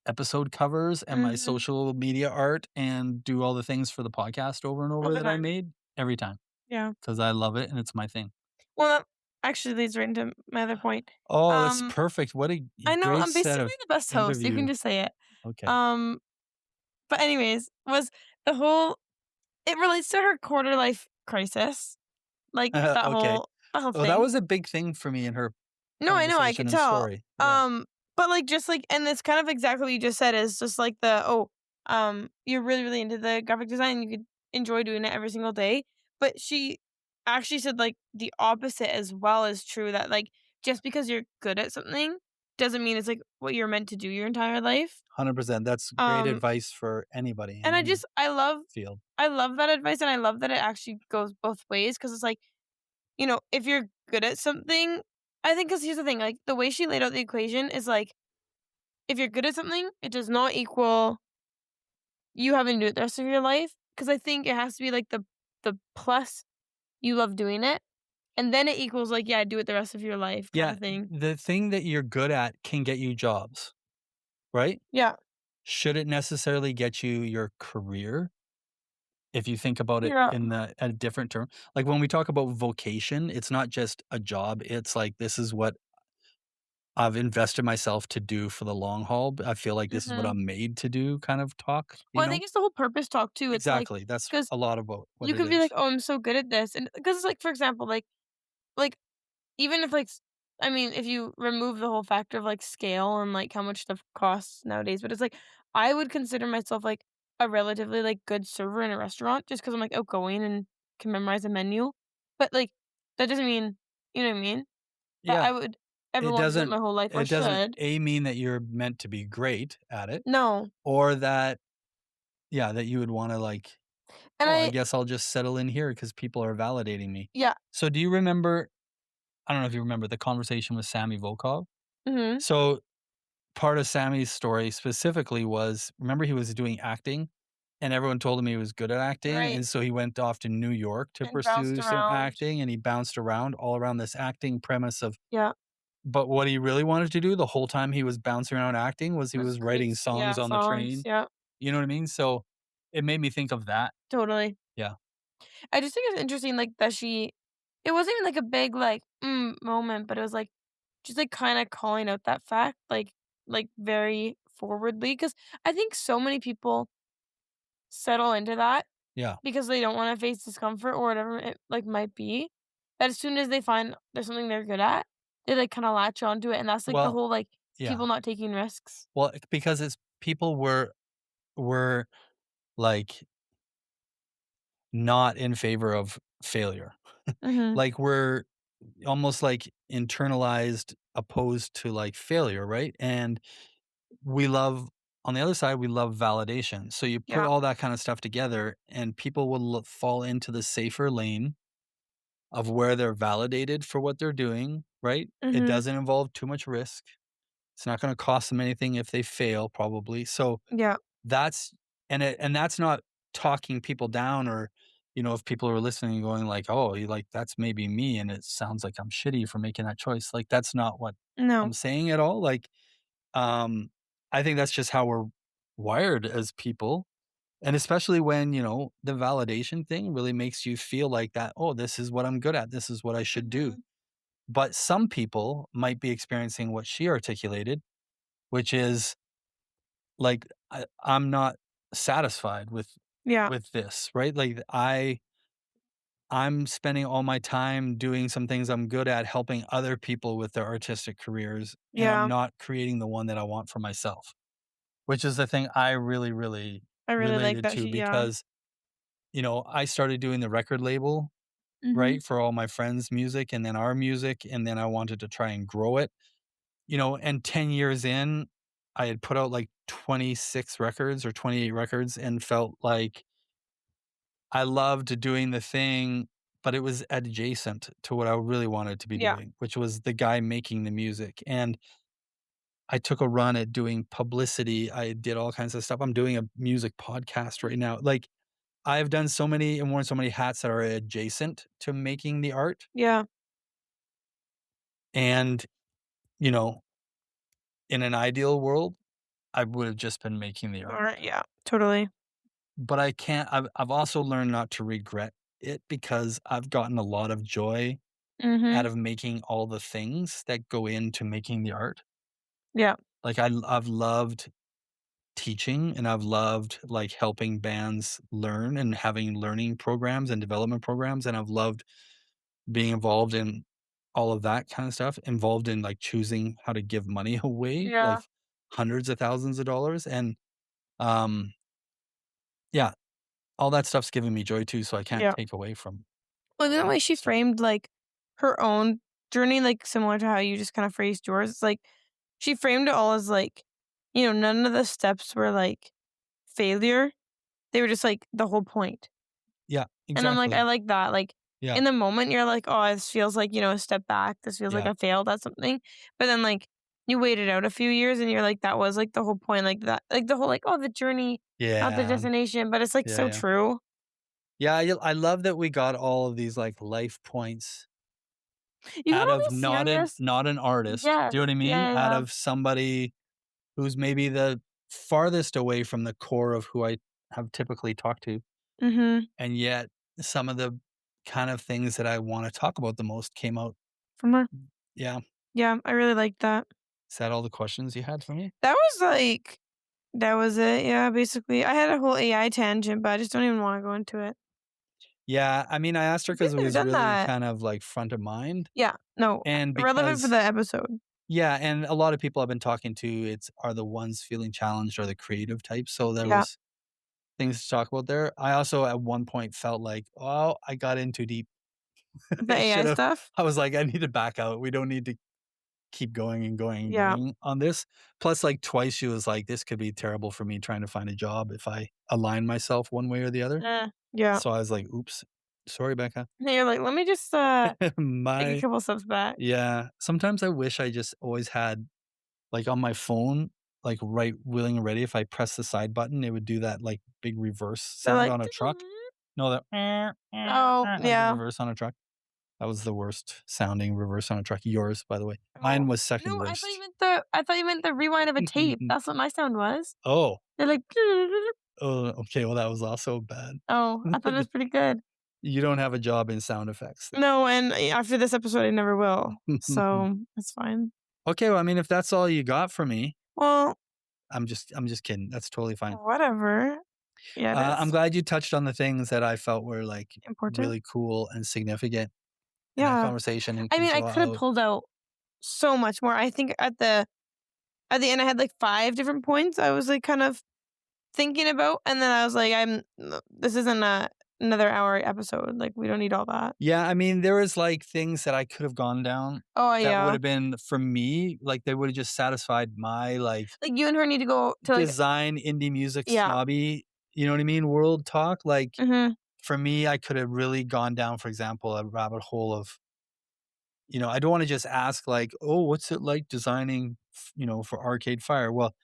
episode covers and my Mhm. social media art and do all the things for the podcast over and All over the that I time. made? Every time, Yeah. because I love it and it's my thing. Well, that actually leads right into my other point. Oh, that's Um, perfect. What a I know great I'm set basically of the best host. You can interview. just say it. Okay. Um, but anyways, was the whole it relates to her quarter life crisis. Like Okay. that whole Oh, that thing. was a big thing for me in her No, I know, I conversation could and tell. story. Yeah. But like just like and it's kind of exactly what you just said is just like you're really, really into the graphic design, you could enjoy doing it every single day. But she actually said like the opposite as well is true that like just because you're good at something doesn't mean it's like what you're meant to do your entire life. 100%. That's great Um advice for anybody and in any field. I love that advice and I love that it actually goes both ways because it's like if you're good at something, I think because here's the thing, like the way she laid out the equation is like, if you're good at something, it does not equal you having to do it the rest of your life. Because I think it has to be like the plus you love doing it, and then it equals like yeah, do it the rest of your life kind Yeah, of thing. the thing that you're good at can get you jobs, right? Yeah, Should it necessarily get you your career? If you think about it yeah, in a different term. Like, when we talk about vocation, it's not just a job, it's like, this is what I've invested myself to do for the long haul. I feel like this is what hmm. I'm made to do kind of talk, you Well, I know? think it's the whole purpose talk too. It's like Exactly, that's because a lot about what you it could be like, is. oh, I'm so good at this, and because it's like for example, like even if like I mean, if you remove the whole factor of, like, scale and, like, how much stuff costs nowadays, but it's like, I would consider myself, like, a relatively, like, good server in a restaurant just because 'cause I'm, like, outgoing and can memorize a menu, but, like, that doesn't mean you know what I mean? That Yeah, I would ever it want to do it doesn't my whole life or it doesn't should. A, mean that you're meant to be great at it, No. or that yeah, that you would wanna, like, And "Oh, I I guess I'll just settle in here because people are validating me." yeah. So do you remember I don't know if you remember the conversation with Sammy Volkov? Mhm. So, part of Sammy's story specifically was remember he was doing acting, and everyone told him he was good at acting, Right. and so he went off to New York to And bounced pursue some around. acting, and he bounced around all around this acting premise of Yeah. but what he really wanted to do the whole time he was bouncing around acting was he Was was create writing songs yeah, on the songs. train. Yeah. You know what I mean? So, it made me think of that. Totally. Yeah. I just think it's interesting, like, that she it wasn't even, like, a big, like, moment, but it was, like, just, like, kinda calling out that fact, like, very forwardly because I think so many people settle into that Yeah. because they don't wanna face discomfort or whatever it, like, might be, that as soon as they find there's something they're good at, they, like, kinda latch onto it, and that's, like, the Well, whole, like, yeah. people not taking risks. Well, because it's people were, like, not in favor of failure. Mhm. Like, we're almost, like, internalized opposed to, like, failure, right? And we love on the other side, we love validation. So you put Yeah. all that kinda stuff together, and people will fall into the safer lane of where they're validated for what they're doing, right? It Mhm. doesn't involve too much risk. It's not gonna cost them anything if they fail, probably. So Yeah. that's and that's not talking people down or, if people are listening and going like, "Oh, you like, that's maybe me, and it sounds like I'm shitty for making that choice." Like, that's not what I'm No. saying at all. Like, um, I think that's just how we're wired as people, and especially when, the validation thing really makes you feel like that, "Oh, this is what I'm good at. This is what I should do." Mhm. But some people might be experiencing what she articulated, which is like, I'm not satisfied Yeah. with this, right? Like, I'm spending all my time doing some things I'm good at, helping other people with their artistic careers, and I'm Yeah. not creating the one that I want for myself, which is the thing I really, really I really like related that to she yeah. because, I started doing the record label, Mhm. right, for all my friends' music and then our music, and then I wanted to try and grow it, and 10 years in, I had put out like 26 records or 28 records and felt like I loved doing the thing, but it was adjacent to what I really wanted to be Yeah. doing, which was the guy making the music. And I took a run at doing publicity. I did all kinds of stuff. I'm doing a music podcast right now. Like, I've done so many and worn so many hats that are adjacent to making the art. Yeah. And, you know, in an ideal world, I would have just been making the art. Alright, yeah. Totally. But I can't I've also learned not to regret it because I've gotten a lot of joy out Mhm. of making all the things that go into making the art. Yeah. Like, I've loved teaching, and I've loved, like, helping bands learn and having learning programs and development programs, and I've loved being involved in all of that kinda stuff, involved in, like, choosing how to give money away, like, Yeah. hundreds of thousands of dollars, and, um, yeah, all that stuff's given me joy too, so I can't Yeah. take away from Well, the way that she stuff. framed, like, her own journey, like, similar to how you just kinda phrased yours, it's like, she framed it all as, like, none of the steps were, like, failure. They were just, like, the whole point. Yeah, And I'm like, I exactly. like that, like, Yeah. in the moment, you're like, "Oh, this feels like, a step back. This feels like Yeah. I failed at something." But then, like, you wait it out a few years and you're like, "That was, like, the whole point," like, that like, the whole, like, "Oh, the journey, not the Yeah. destination," but it's, like, Yeah, so yeah. true. Yeah, I love that we got all of these, like, life points You got out all of these serious not an artist, yes. do you know what I mean? Yeah, yeah, Out yeah. of somebody who's maybe the farthest away from the core of who I have typically talked to, Mhm. and yet some of the kind of things that I wanna talk about the most came out. From her. Yeah. Yeah, I really like that. Is that all the questions you had for me? That was, like that was it, yeah, basically. I had a whole AI tangent, but I just don't even wanna go into it. Yeah, I mean, I asked her I feel because it like they've was done really that. kind of, like, front of mind, Yeah, no, and relevant for because the episode. yeah, and a lot of people I've been talking to, it's are the ones feeling challenged are the creative types, so there Yeah, was things to talk about there. I also, at one point, felt like, "Oh, I got in too deep." the I AI should've stuff. I was like, "I need to back out. We don't need to keep going and going and Yeah, going on this." Plus, like, twice she was like, "This could be terrible for me trying to find a job if I align myself one way or the other." yeah. So I was like, "Oops. Sorry, Becca." And you're like, "Let me just, take a My couple steps back." yeah. Sometimes I wish I just always had, like, on my phone, like, right willing and ready, if I press the side button, it would do that, like, big reverse They're sound like, on a truck. No, that "Oh, like the yeah. reverse on a truck. That was the worst sounding reverse on a truck. Yours, by the way. Mine Oh, was second no, I thought you worst. meant the rewind of a tape. That's what my sound was." Oh. They're like, Oh, okay, well, that was also bad. "Oh, I thought it was pretty good." You don't have a job in sound effects then. No, and after this episode, I never will, so it's fine. Okay, well, I mean, if that's all you got for me, Well, I'm just kidding. That's totally fine. whatever. Yeah, it I'm is glad you touched on the things that I felt were, like, important. really cool and significant in that Yeah. conversation and I can mean, I draw could have out. pulled out so much more. I think at the end, I had, like, 5 different points I was, like, kind of thinking about, and then I was like, this isn't another hour episode, like, we don't need all that." Yeah, I mean, there was, like, things that I could have gone down Oh, that would yeah. have been for me, like, they would have just satisfied my, like, Like, you and her need to go to, like, design, indie music, yeah. snobby, you know what I mean, world talk. Like, Mhm. for me, I could have really gone down, for example, a rabbit hole of, I don't wanna just ask, like, "Oh, what's it like designing for Arcade Fire?" Well,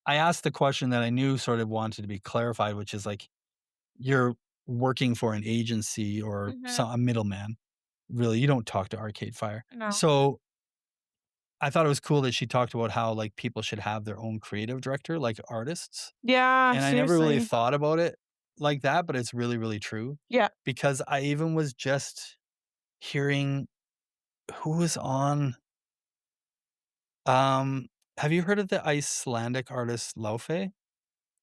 I asked the question that I knew sort of wanted to be clarified, which is, like, you're working for an agency or Mhm. a middleman. Really, you don't talk to Arcade Fire. No. So, I thought it was cool that she talked about how, like, people should have their own creative director, like artists, Yeah, and I never really seriously. thought about it like that, but it's really, really true Yeah. because I even was just hearing who was on, um have you heard of the Icelandic artist Laufey?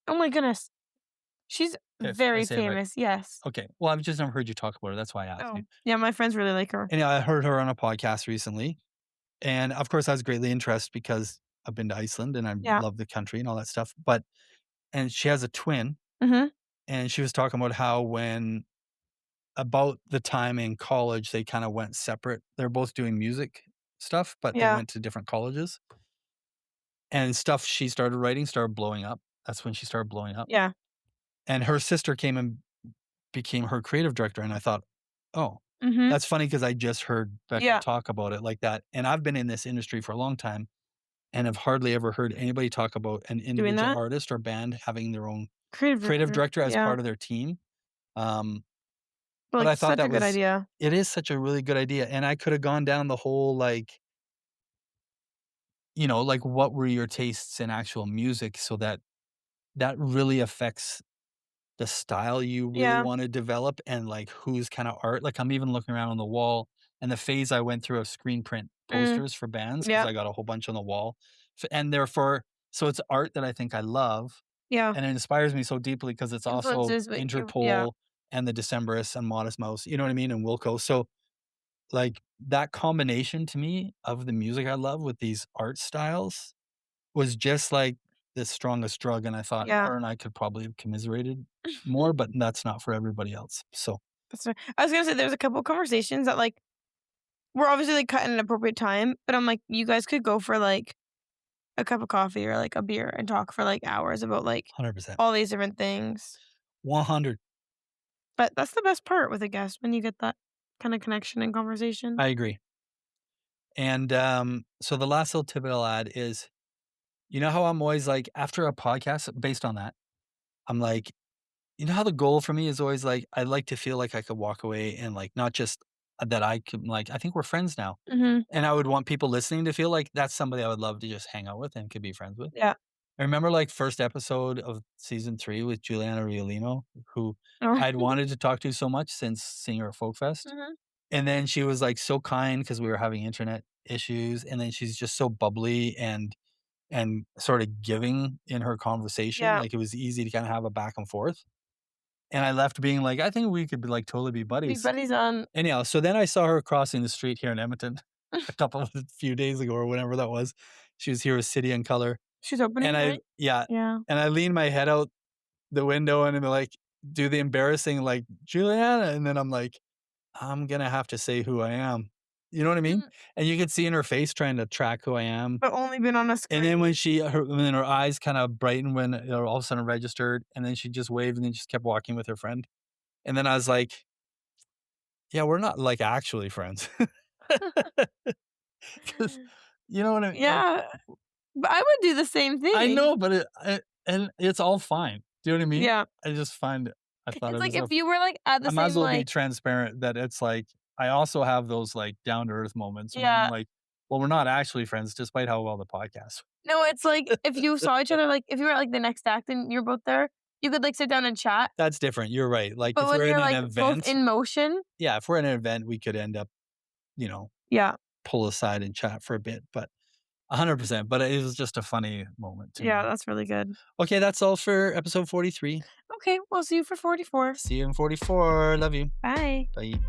Oh my goodness. She's If I very say it right. famous, yes. Okay, well, I've just never heard you talk about her, that's why I asked you. Oh, yeah, my friends really like her. And, yeah, I heard her on a podcast recently, and, of course, I was greatly interested because I've been to Iceland and I Yeah. love the country and all that stuff, but and she has a twin, Mhm. and she was talking about how when about the time in college, they kinda went separate. They're both doing music stuff, but they Yeah. went to different colleges, and stuff she started writing started blowing up. That's when she started blowing up, Yeah. and her sister came and became her creative director, and I thought, "Oh, Mhm. that's funny because I just heard Becca Yeah. talk about it like that," and I've been in this industry for a long time and have hardly ever heard anybody talk about an Doing individual that? artist or band having their own Creative creative director. director as Yeah. part of their team. Um, But, but like, I thought such a that good was idea. it is such a really good idea, and I coulda gone down the whole, like, like, what were your tastes in actual music so that that really affects the style you really Yeah. wanna develop and, like, whose kinda art like, I'm even looking around on the wall, and the phase I went through of screen print Mm. posters for bands because Yeah. I got a whole bunch on the wall, and therefore so it's art that I think I love, Yeah. and it inspires me so deeply because it's also Influences what you yeah. Interpol and the Decemberists and Modest Mouse, you know what I mean, and Wilco, so, like, that combination to me of the music I love with these art styles was just like the strongest drug, and I thought Yeah. her and I could probably have commiserated more, but that's not for everybody else, so That's right. I was gonna say there's a couple conversations that, like, we're obviously, like, cut in an appropriate time, but I'm like, you guys could go for, like, a cup of coffee or, like, a beer and talk for, like, hours about, like, 100%. all these different things. 100. But that's the best part with a guest when you get that kinda connection and conversation. I agree, and, so the last little tip I'll add is, you know how I'm always like after a podcast based on that, I'm like, you know how the goal for me is always like, I'd like to feel like I could walk away and, like, not just that I could like, I think we're friends now, Mhm. and I would want people listening to feel like that's somebody I would love to just hang out with and could be friends with. Yeah. I remember, like, first episode of season 3 with Juliana Riolino, who Oh. I'd wanted to talk to so much since seeing her at Folk Fest, Mhm. and then she was, like, so kind because we were having internet issues, and then she's just so bubbly and sorta giving in her conversation, Yeah. like, it was easy to kinda have a back and forth, And I left being like, I think we could be like totally be Be buddies. buddies on Anyhow, so then I saw her crossing the street here in Edmonton a few days ago or whenever that was. She was here with City and Color. she's opening, And right? yeah. Yeah. And I leaned my head out the window and I'm like, do the embarrassing, like, Juliana. And then I'm like, I'm going to have to say who I am. You know what I mean? Mm, And you could see in her face trying to track who I am. but only been on a And then when screen. when her eyes kind of brightened when it all of a sudden registered, and then she just waved and then just kept walking with her friend. And then I was like, yeah, we're not like actually friends. 'Cause you know what I mean? Like, Yeah, but I would do the same I thing. know, but and it's all fine. Do you know what I mean? Yeah. I just find I thought It's it like was if you were, like, at the I might as same, well be like transparent that it's like I also have those like down to earth moments when I'm yeah. like, well, we're not actually friends, despite how well the podcast. No, it's like if you saw each other, like, if you were at, like, the next act and you're both there, you could, like, sit down and chat, That's different. You're right. Like but if when we're in you're, an like, both event, in motion yeah, if we're in an event, we could end up, you know, yeah, pull aside and chat for a bit, but 100%. But it was just a funny moment to yeah, me. that's really good. Okay, that's all for episode 43. Okay, we'll see you for 44. See you in 44. Love you. Bye. Bye.